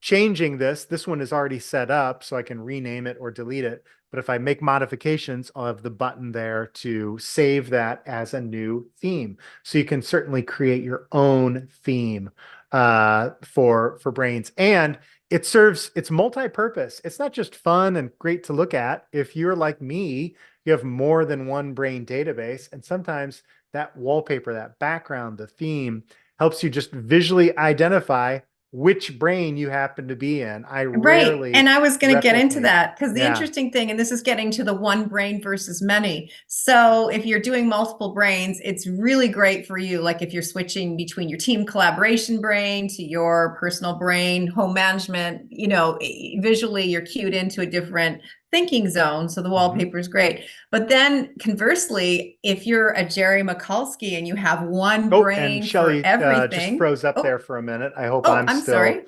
changing this one is already set up, so I can rename it or delete it. But if I make modifications, I'll have the button there to save that as a new theme. So you can certainly create your own theme for brains. And it's multi-purpose. It's not just fun and great to look at. If you're like me, you have more than one brain database. And sometimes that wallpaper, that background, the theme helps you just visually identify which brain you happen to be in. I Right. And rarely I was going to get into replicate. that because the Yeah. interesting thing, and this is getting to the one brain versus many. So if you're doing multiple brains, it's really great for you. Like if you're switching between your team collaboration brain to your personal brain, home management, visually you're cued into a different thinking zone. So the Mhm. wallpaper is great. But then conversely, if you're a Jerry Mikulski and you have one Oh, and brain for Shelly just everything. froze up there Oh, for a minute. I hope oh, I'm I'm still sorry.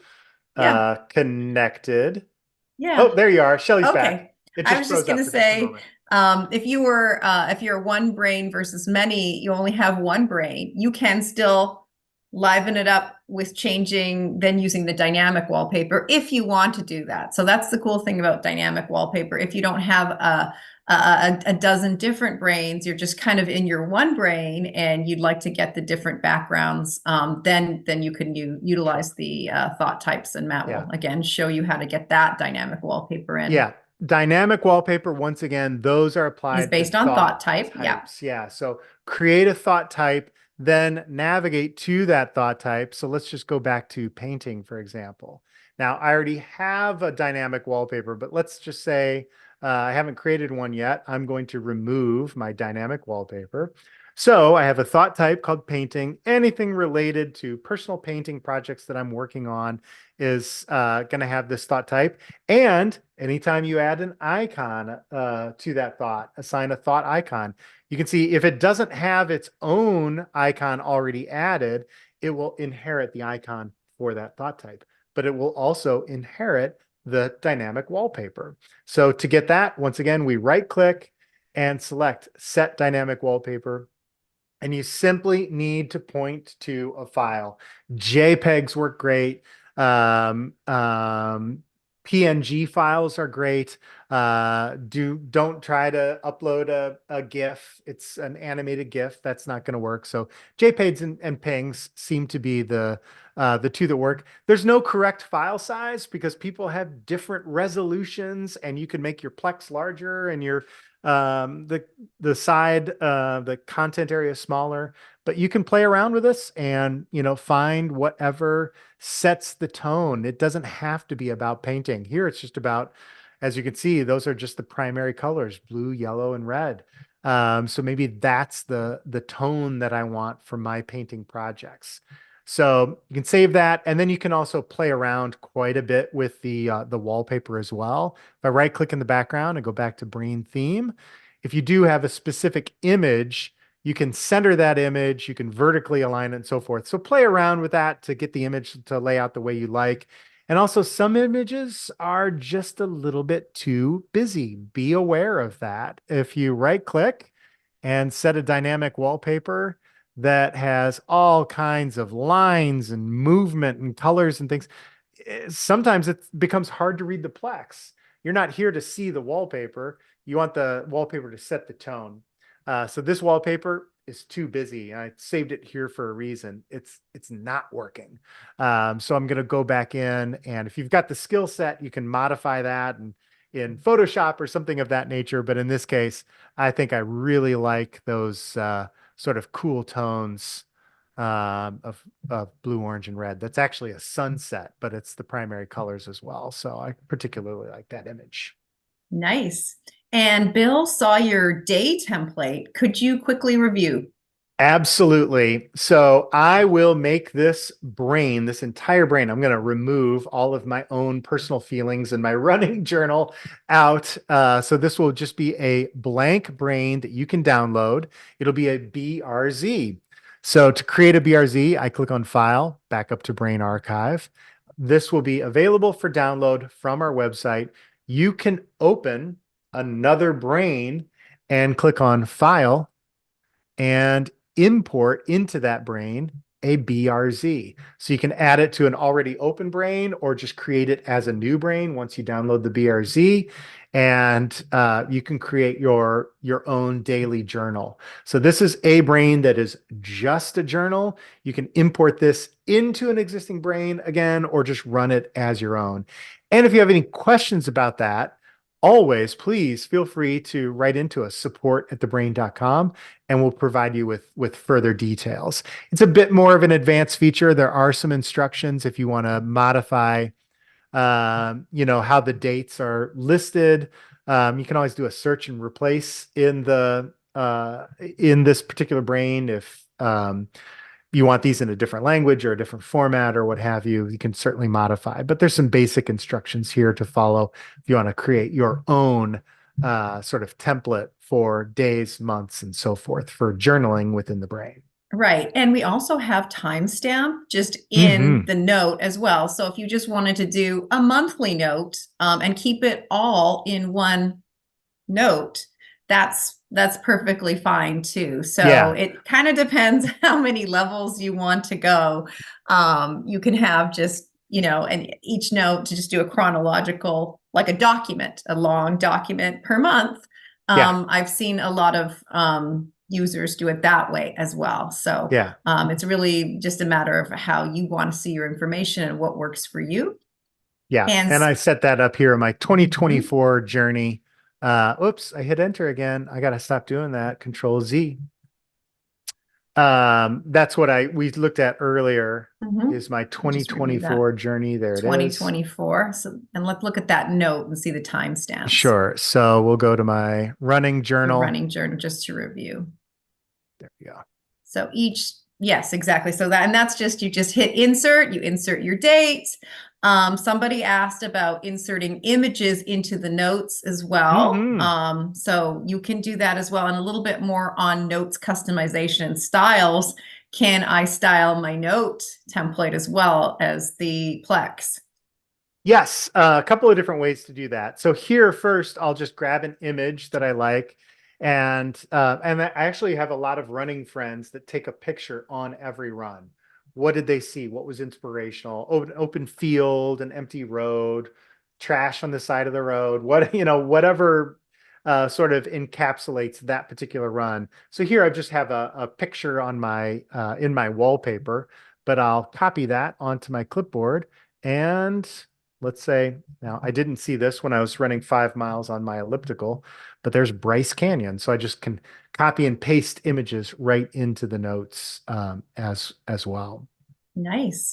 Yeah. connected. Yeah. Oh, there you are. Shelly's back. Okay. It I just was just froze going up to for just a say, moment. if you're one brain versus many, you only have one brain. You can still liven it up with changing, then using the dynamic wallpaper if you want to do that. So that's the cool thing about dynamic wallpaper. If you don't have a dozen different brains, you're just kind of in your one brain, and you'd like to get the different backgrounds. Then you can Sure. utilize the thought types, and Matt Yeah. will again show you how to get that dynamic wallpaper in. Yeah. Dynamic wallpaper, once again, those are Is applied to based on thought thought type. Yeah. types. Yeah. So create a thought type, then navigate to that thought type. So let's just go back to painting, for example. Now, I already have a dynamic wallpaper, but let's just say I haven't created one yet. I'm going to remove my dynamic wallpaper. So I have a thought type called painting. Anything related to personal painting projects that I'm working on is going to have this thought type. And anytime you add an icon to that thought, assign a thought icon, you can see if it doesn't have its own icon already added, it will inherit the icon for that thought type, but it will also inherit the dynamic wallpaper. So to get that, once again, we right click and select Set Dynamic Wallpaper. And you simply need to point to a file. JPEGs work great. Um, um, PNG files are great. Don't try to upload a GIF. It's an animated GIF. That's not going to work. So JPEGs and PNGs seem to be the two that work. There's no correct file size because people have different resolutions, and you can make your Plex larger and your um, the the content area smaller, but you can play around with this and, find whatever sets the tone. It doesn't have to be about painting. Here, it's just about, as you can see, those are just the primary colors, blue, yellow, and red. So maybe that's the tone that I want for my painting projects. So you can save that, and then you can also play around quite a bit with the wallpaper as well. If I right click in the background and go back to Brain Theme, if you do have a specific image, you can center that image, you can vertically align it and so forth. So play around with that to get the image to lay out the way you like. And also, some images are just a little bit too busy. Be aware of that. If you right click and set a dynamic wallpaper that has all kinds of lines and movement and colors and things, sometimes it becomes hard to read the plex. You're not here to see the wallpaper. You want the wallpaper to set the tone. So this wallpaper is too busy. I saved it here for a reason. It's not working. So I'm going to go back in, and if you've got the skill set, you can modify that and in Photoshop or something of that nature. But in this case, I think I really like those sort of cool tones of blue, orange, and red. That's actually a sunset, but it's the primary colors as well. So I particularly like that image. Nice. And Bill saw your day template. Could you quickly review? Absolutely. So I will make this brain, this entire brain, I'm going to remove all of my own personal feelings and my running journal out. So this will just be a blank brain that you can download. It'll be a BRZ. So to create a BRZ, I click on File, back up to Brain Archive. This will be available for download from our website. You can open another brain and click on File and import into that brain a BRZ. So you can add it to an already open brain or just create it as a new brain once you download the BRZ. And you can create your own daily journal. So this is a brain that is just a journal. You can import this into an existing brain again, or just run it as your own. And if you have any questions about that, always please feel free to write into us, support@thebrain.com, and we'll provide you with further details. It's a bit more of an advanced feature. There are some instructions if you want to modify, how the dates are listed. You can always do a search and replace in this particular brain if you want these in a different language or a different format or what have you. You can certainly modify, but there's some basic instructions here to follow if you want to create your own sort of template for days, months, and so forth for journaling within the brain. Right. And we also have timestamp just in Hmm. the note as well. So if you just wanted to do a monthly note and keep it all in one note, that's perfectly fine too. So Yeah, it kind of depends how many levels you want to go. You can have just, and each note to just do a chronological, like a document, a long document per month. yeah, I've seen a lot of users do it that way as well. So yeah, it's really just a matter of how you want to see your information and what works for you. yeah. And And I set that up here in my mhm. 2024 journey. Oops, I hit enter again. I got to stop doing that. Control Z. That's what we looked at earlier Mhm. is my I'll just review that. 2024 journey. There it is. 2024. So, and let's look at that note and see the timestamps. Sure. So we'll go to my running The journal. running journal just to review. There we go. So yes, exactly. So and that's just, you just hit insert, you insert your date. Somebody asked about inserting images into the notes as well. Hmm. So you can do that as well. And a little bit more on notes customization and styles. Can I style my note template as well as the Plex? Yes, a couple of different ways to do that. So here first, I'll just grab an image that I like, and I actually have a lot of running friends that take a picture on every run. What did they see? What was inspirational? Open field, an empty road, trash on the side of the road. Whatever sort of encapsulates that particular run. So here I just have a picture on my in my wallpaper, but I'll copy that onto my clipboard and let's say now I didn't see this when I was running 5 miles on my elliptical, but there's Bryce Canyon. So I just can copy and paste images right into the notes as well. Nice.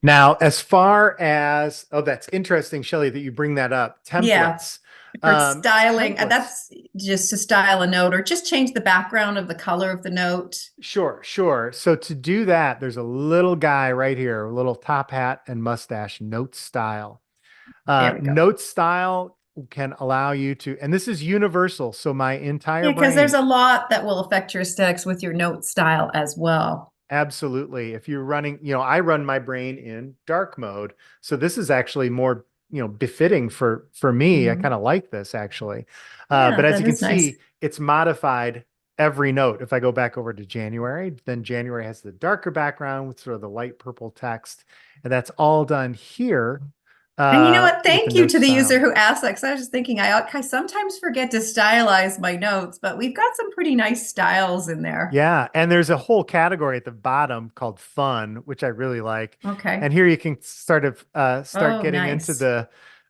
Now, as far as, oh, that's interesting, Shelley, that you bring that up. Yeah, Templates. for styling, Templates. that's just to style a note or just change the background of the color of the note. Sure, sure. So to do that, there's a little guy right here, a little top hat and mustache, note style. There we go. Note style can allow you to, and this is universal. So my entire Yeah, because there's brain, a lot that will affect your aesthetics with your note style as well. absolutely. If you're running, I run my brain in dark mode. So this is actually more, befitting for me. I Mhm. kind of like this actually. But Yeah, as you that can is nice. see, it's modified every note. If I go back over to January, then January has the darker background with sort of the light purple text. And that's all done here And you know what? with the Thank you note to the user style. who asked that, because I was just thinking I sometimes forget to stylize my notes, but we've got some pretty nice styles in there. Yeah, and there's a whole category at the bottom called fun, which I really like. Okay. And here you can start Oh, getting into nice.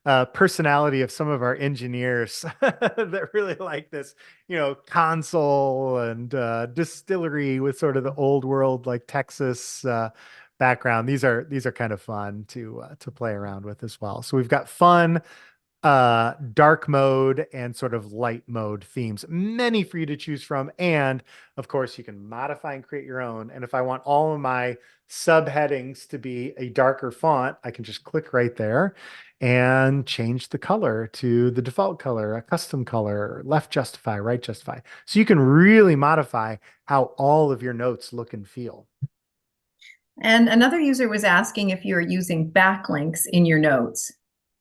the personality of some of our engineers that really like this, console and distillery with sort of the old world like Texas background. These are kind of fun to play around with as well. So we've got fun, dark mode and sort of light mode themes. Many for you to choose from. And of course, you can modify and create your own. And if I want all of my subheadings to be a darker font, I can just click right there and change the color to the default color, a custom color, left justify, right justify. So you can really modify how all of your notes look and feel. And another user was asking if you're using backlinks in your notes.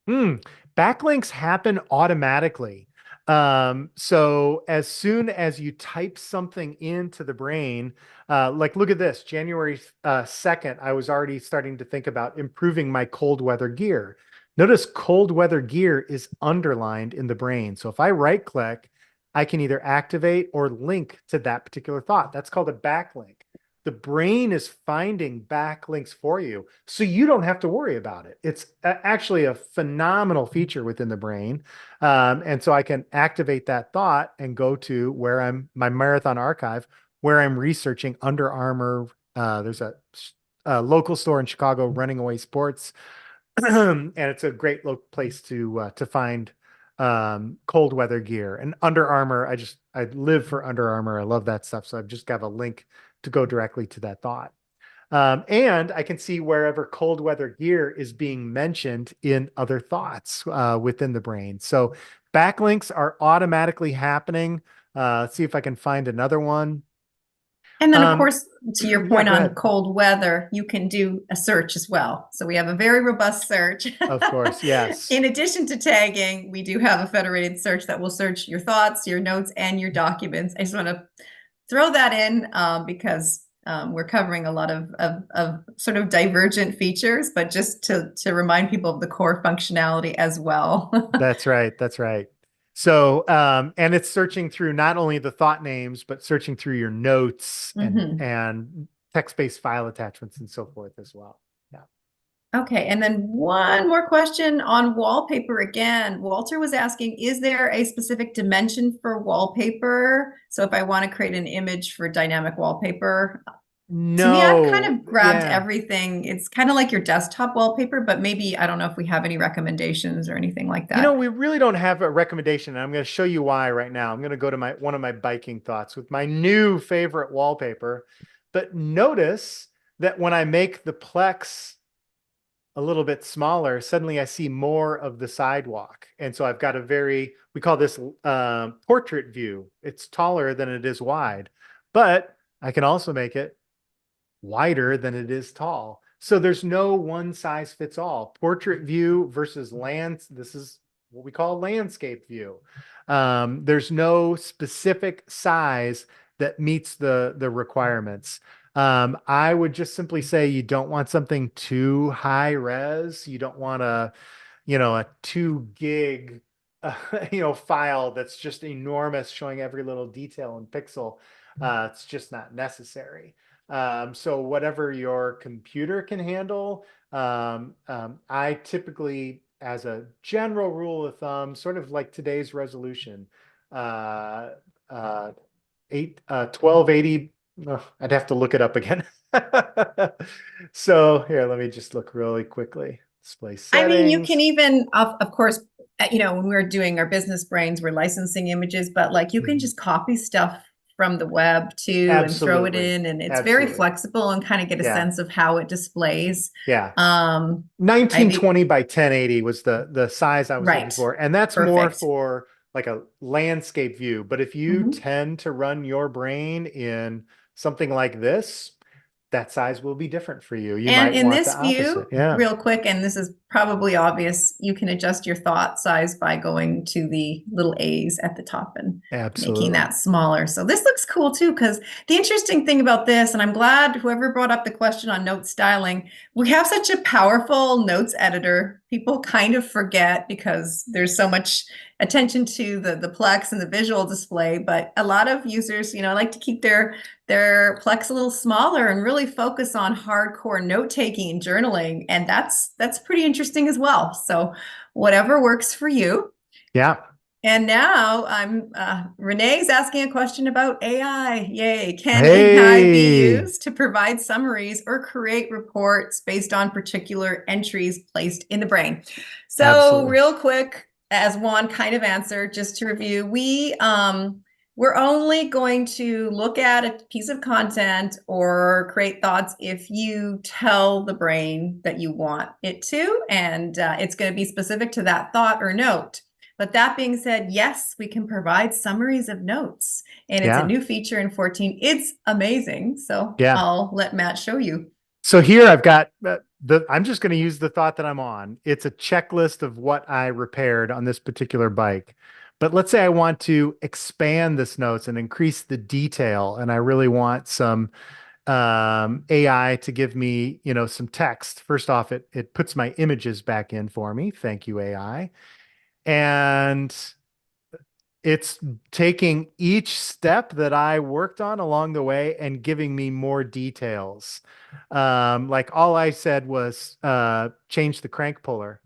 Hmm. Backlinks happen automatically. So as soon as you type something into the brain, like look at this, January 2nd, I was already starting to think about improving my cold weather gear. Notice cold weather gear is underlined in the brain. So if I right click, I can either activate or link to that particular thought. That's called a backlink. The brain is finding backlinks for you, so you don't have to worry about it. It's actually a phenomenal feature within the brain. And so I can activate that thought and go to where my marathon archive, where I'm researching Under Armour. There's a local store in Chicago, Running Away Sports, and it's a great place to find cold weather gear. And Under Armour, I live for Under Armour. I love that stuff. So I've just got a link to go directly to that thought. And I can see wherever cold weather gear is being mentioned in other thoughts within the brain. So backlinks are automatically happening. Let's see if I can find another one. And then, of Um, course, to your yeah, point go on ahead. cold weather, you can do a search as well. So we have a very robust search. Of course, yes. In addition to tagging, we do have a federated search that will search your thoughts, your notes, and your documents. I just want to throw that in because we're covering a lot of sort of divergent features, but just to remind people of the core functionality as well. That's right. That's right. So, and it's searching through not only the thought names, but searching through your notes Mhm. and text-based file attachments and so forth as well. Yeah. Okay, and then one more question on wallpaper again. Walter was asking, is there a specific dimension for wallpaper? So if I want to create an image for dynamic wallpaper, to me, I've kind No, of grabbed yeah. everything. It's kind of like your desktop wallpaper, but maybe I don't know if we have any recommendations or anything like that. We really don't have a recommendation, and I'm going to show you why right now. I'm going to go to my one of my biking thoughts with my new favorite wallpaper. But notice that when I make the Plex a little bit smaller, suddenly I see more of the sidewalk. And so I've got we call this portrait view. It's taller than it is wide, but I can also make it wider than it is tall. So there's no one size fits all. Portrait view versus this is what we call landscape view. There's no specific size that meets the requirements. I would just simply say you don't want something too high res. You don't want a 2 gig, file that's just enormous, showing every little detail and pixel. It's just not necessary. So whatever your computer can handle, I typically, as a general rule of thumb, sort of like today's resolution, uh, uh, 1280. I'd have to look it up again. So here, let me just look really quickly. Display I mean, you can settings. even, of course, when we're doing our business brains, we're licensing images, but like you can Mhm. just copy stuff from the web too and throw it Absolutely. in, and it's very Absolutely. flexible and kind of get a Yeah. sense of how it displays. Yeah. Um, I've 1920 by 1080 was the size I was looking right, for. And that's more perfect. for like a landscape view. But if you Mhm. tend to run your brain in something like this, that size will be different for you. You And might in want the this opposite. view, Yeah, real quick, and this is probably obvious, you can adjust your thought size by going to the little A's at the top and making absolutely. that smaller. So this looks cool too, because the interesting thing about this, and I'm glad whoever brought up the question on note styling, we have such a powerful notes editor. People kind of forget because there's so much attention to the Plex and the visual display, but a lot of users, like to keep their Plex a little smaller and really focus on hardcore note taking and journaling. And that's pretty interesting as well. So whatever works for you. Yeah. And now I'm Renee's asking a question about AI. Yay. Can AI be Hey, used to provide summaries or create reports based on particular entries placed in the brain? So absolutely. real quick, as one kind of answer, just to review, we're only going to look at a piece of content or create thoughts if you tell the brain that you want it to, and it's going to be specific to that thought or note. But that being said, yes, we can provide summaries of notes, and it's a Yeah. new feature in 14. It's amazing. So Yeah. I'll let Matt show you. So here I've got I'm just going to use the thought that I'm on. It's a checklist of what I repaired on this particular bike. But let's say I want to expand this notes and increase the detail, and I really want some AI to give me, some text. First off, it puts my images back in for me. Thank you, AI. And it's taking each step that I worked on along the way and giving me more details. Like all I said was change the crank puller.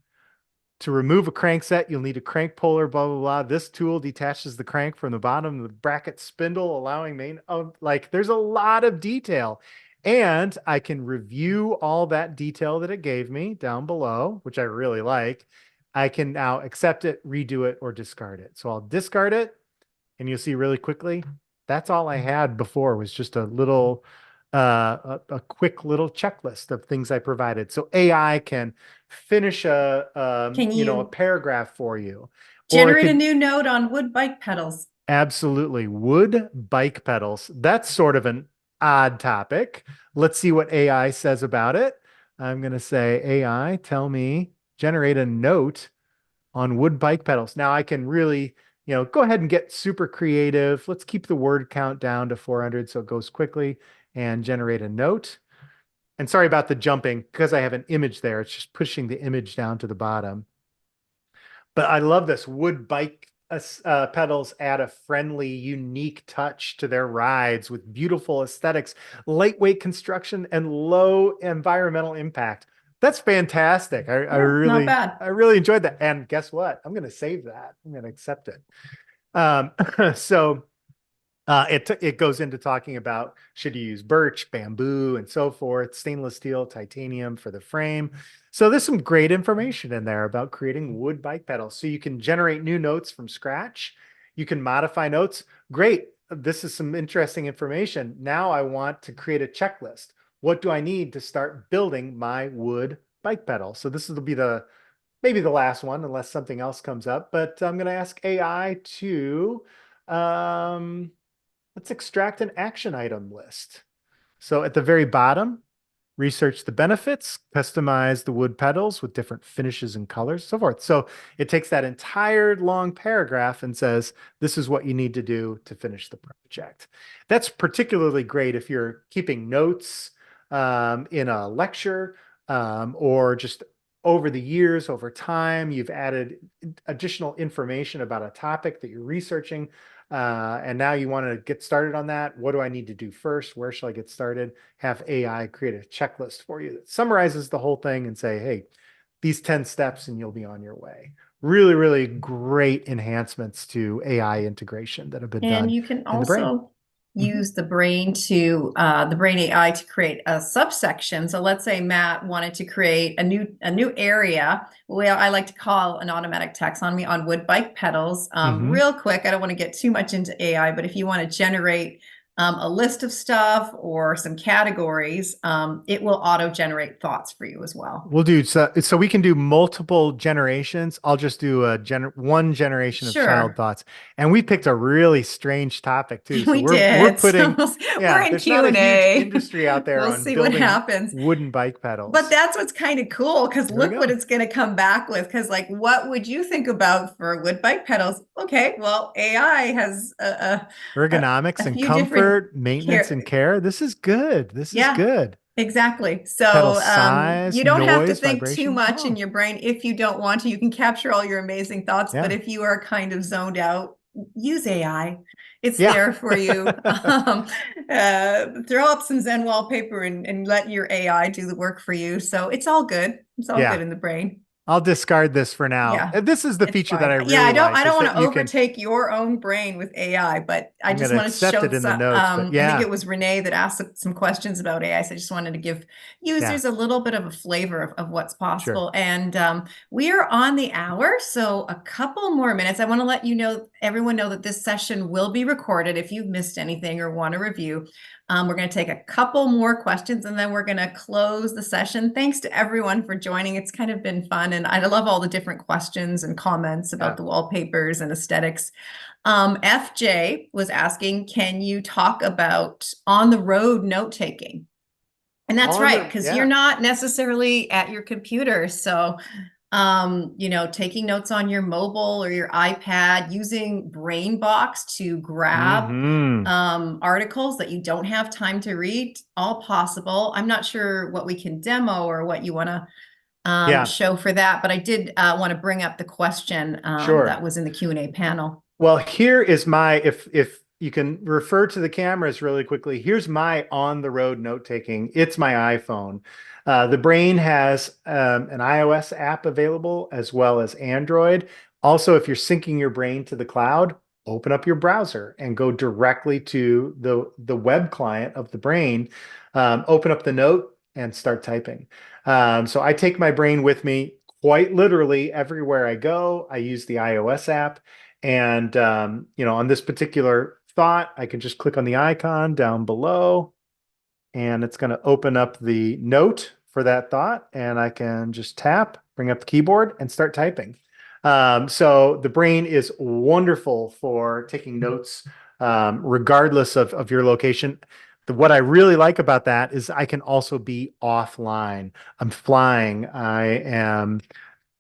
To remove a crankset, you'll need a crank puller, blah, blah, blah. This tool detaches the crank from the bottom of the bracket spindle, allowing main. Oh, like there's a lot of detail. And I can review all that detail that it gave me down below, which I really like. I can now accept it, redo it, or discard it. So I'll discard it, and you'll see really quickly, that's all I had before was just a little a quick little checklist of things I provided. So AI can finish Can a you paragraph for you, or it generate a could new note on wood bike pedals? absolutely wood bike pedals. That's sort of an odd topic. Let's see what AI says about it. I'm going to say, AI, tell me, generate a note on wood bike pedals. Now I can really, go ahead and get super creative. Let's keep the word count down to 400 so it goes quickly and generate a note. And sorry about the jumping because I have an image there. It's just pushing the image down to the bottom. But I love this wood bike pedals add a friendly, unique touch to their rides with beautiful aesthetics, lightweight construction, and low environmental impact. That's fantastic. I Yeah, not really, bad. I really enjoyed that. And guess what? I'm going to save that. I'm going to accept it. Um, so it goes into talking about should you use birch, bamboo, and so forth, stainless steel, titanium for the frame. So there's some great information in there about creating wood bike pedals. So you can generate new notes from scratch. You can modify notes. Great. This is some interesting information. Now I want to create a checklist. What do I need to start building my wood bike pedal? So this will be maybe the last one, unless something else comes up. But I'm going to ask AI to um, let's extract an action item list. So at the very bottom, research the benefits, customize the wood pedals with different finishes and colors, so forth. So it takes that entire long paragraph and says, this is what you need to do to finish the project. That's particularly great if you're keeping notes in a lecture or just over the years, over time, you've added additional information about a topic that you're researching. And now you want to get started on that. What do I need to do first? Where shall I get started? Have AI create a checklist for you that summarizes the whole thing and say, hey, these 10 steps and you'll be on your way. Really, really great enhancements to AI integration that have been And done you can in the brain. also Mhm. use the brain AI to create a subsection. So let's say Matt wanted to create a new area. Well, I like to call an automatic taxonomy on wood bike pedals. Mhm. Real quick, I don't want to get too much into AI, but if you want to generate a list of stuff or some categories, it will auto generate thoughts for you as well. We'll do so we can do multiple generations. I'll just do one generation of child Sure. thoughts. And we picked a really strange topic too. So We we're did. So putting, we're yeah, in there's not a huge Q&A. industry out there We'll on see what building happens. wooden bike But pedals. that's what's kind of cool because There we look what go. it's going to come back with. Because, like, what would you think about for wood bike pedals? Okay, well, AI has a, Ergonomics a and few different comfort, maintenance and care. care. This is good. This is Yeah, good. exactly. Pedal So size, you don't have to noise, think too vibration. much in Oh, your brain if you don't want to. You can capture all your amazing thoughts, but yeah. if you are kind of zoned out, use AI. It's Yeah. there for you. Throw up some Zen wallpaper and let your AI do the work for you. So it's all good. It's all good Yeah. in the brain. I'll discard this for now. Yeah, This is the it's feature that fine. I Yeah, really I like don't is want that to you can, overtake your own brain with AI, but I I'm going just to wanted to accept show it in the some, notes, but I think yeah, it was Renee that asked some questions about AI. So I just wanted to give yeah, users a little bit of a flavor of what's sure. possible. And we are on the hour, so a couple more minutes. I want to let you know, everyone know that this session will be recorded if you've missed anything or want to review. We're going to take a couple more questions and then we're going to close the session. Thanks to everyone for joining. It's kind of been fun. And I love all the different questions and comments about Yeah. the wallpapers and aesthetics. FJ was asking, can you talk about on the road note taking? And that's On right, the, because you're yeah. not necessarily at your computer. So taking notes on your mobile or your iPad, using Brainbox to grab Hmm. articles that you don't have time to read, all possible. I'm not sure what we can demo or what you want to Yeah, show for that, but I did want to bring up the question that sure. was in the Q&A panel. Well, here is my, if you can refer to the cameras really quickly, here's my on the road note taking. It's my iPhone. The Brain has an iOS app available as well as Android. Also, if you're syncing your Brain to the cloud, open up your browser and go directly to the web client of the Brain. Open up the note and start typing. So I take my Brain with me quite literally everywhere I go. I use the iOS app. And on this particular thought, I can just click on the icon down below, and it's going to open up the note for that thought, and I can just tap, bring up the keyboard, and start typing. So the Brain is wonderful for taking notes, regardless of your location. What I really like about that is I can also be offline. I'm flying. I am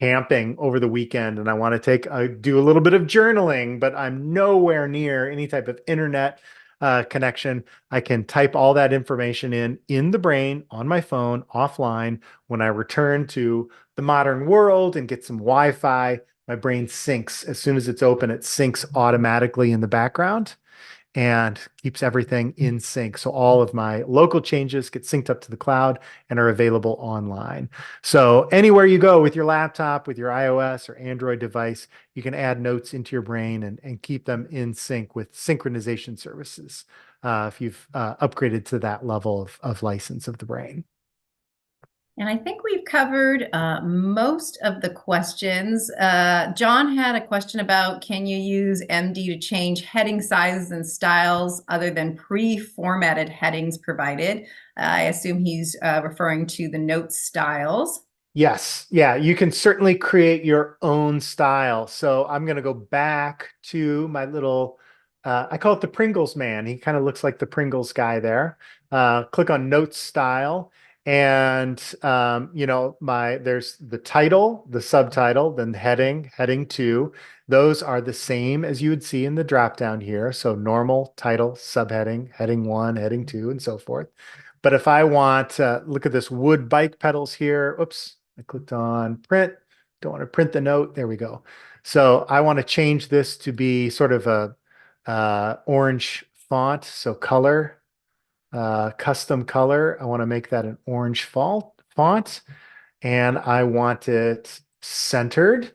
camping over the weekend and I want to do a little bit of journaling, but I'm nowhere near any type of internet connection. I can type all that information in the Brain on my phone offline. When I return to the modern world and get some Wi-Fi, my Brain syncs. As soon as it's open, it syncs automatically in the background and keeps everything in sync. So all of my local changes get synced up to the cloud and are available online. So anywhere you go with your laptop, with your iOS or Android device, you can add notes into your Brain and keep them in sync with synchronization services if you've upgraded to that level of license of the Brain. And I think we've covered most of the questions. John had a question about, can you use MD to change heading sizes and styles other than pre-formatted headings provided? I assume he's referring to the note styles. Yes, yeah, you can certainly create your own style. So I'm going to go back to my little, I call it the Pringles man. He kind of looks like the Pringles guy there. Click on Notes Style, and there's the title, the subtitle, then heading, heading two. Those are the same as you would see in the drop down here. So normal, title, subheading, heading one, heading two, and so forth. But if I want, look at this wood bike pedals here. Oops, I clicked on print. Don't want to print the note. There we go. So I want to change this to be sort of a orange font. So color, custom color. I want to make that an orange font, and I want it centered.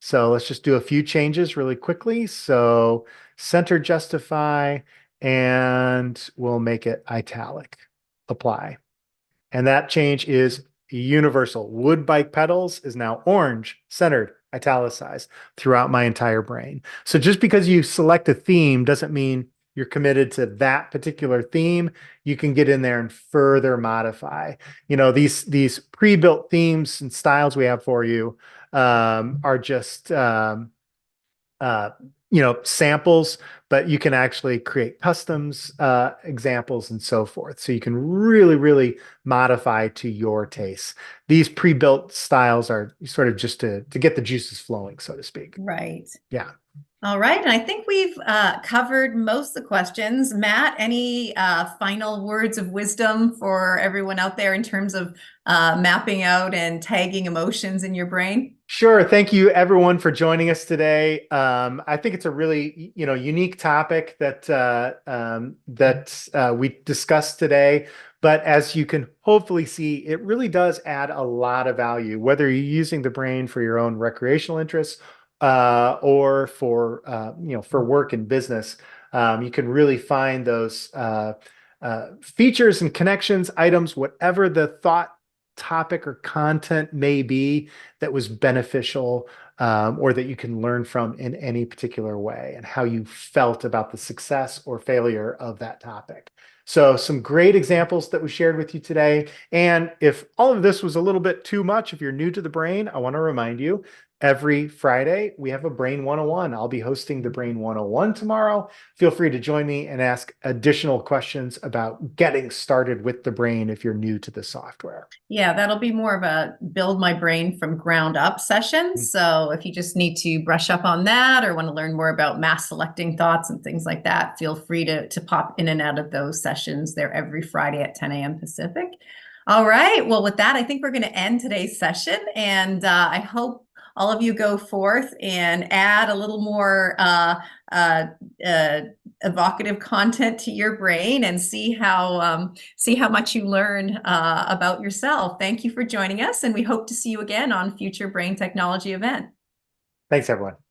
So let's just do a few changes really quickly. So center justify, and we'll make it italic. Apply. And that change is universal. Wood bike pedals is now orange, centered, italicized throughout my entire Brain. So just because you select a theme doesn't mean you're committed to that particular theme. You can get in there and further modify. These pre-built themes and styles we have for you are just uh, samples, but you can actually create customs examples and so forth. So you can really, really modify to your taste. These pre-built styles are sort of just to get the juices flowing, so to speak. Right. Yeah. All right, and I think we've covered most of the questions. Matt, any final words of wisdom for everyone out there in terms of mapping out and tagging emotions in your brain? Sure. Thank you everyone for joining us today. I think it's a really, unique topic that we discussed today. But as you can hopefully see, it really does add a lot of value, whether you're using the brain for your own recreational interests or for work and business. You can really find those features and connections, items, whatever the thought topic or content may be that was beneficial or that you can learn from in any particular way and how you felt about the success or failure of that topic. So some great examples that we shared with you today. And if all of this was a little bit too much, if you're new to the brain, I want to remind you every Friday we have a Brain 101. I'll be hosting the Brain 101 tomorrow. Feel free to join me and ask additional questions about getting started with the brain if you're new to the software. Yeah, that'll be more of a build my brain from ground up session. So if you just need to brush up on that or want to learn more about mass selecting thoughts and things like that, feel free to pop in and out of those sessions. They're every Friday at 10 a.m. Pacific. All right. Well, with that, I think we're going to end today's session. And I hope all of you go forth and add a little more uh, uh, evocative content to your brain and see how much you learn about yourself. Thank you for joining us, and we hope to see you again on future brain technology event. Thanks, everyone.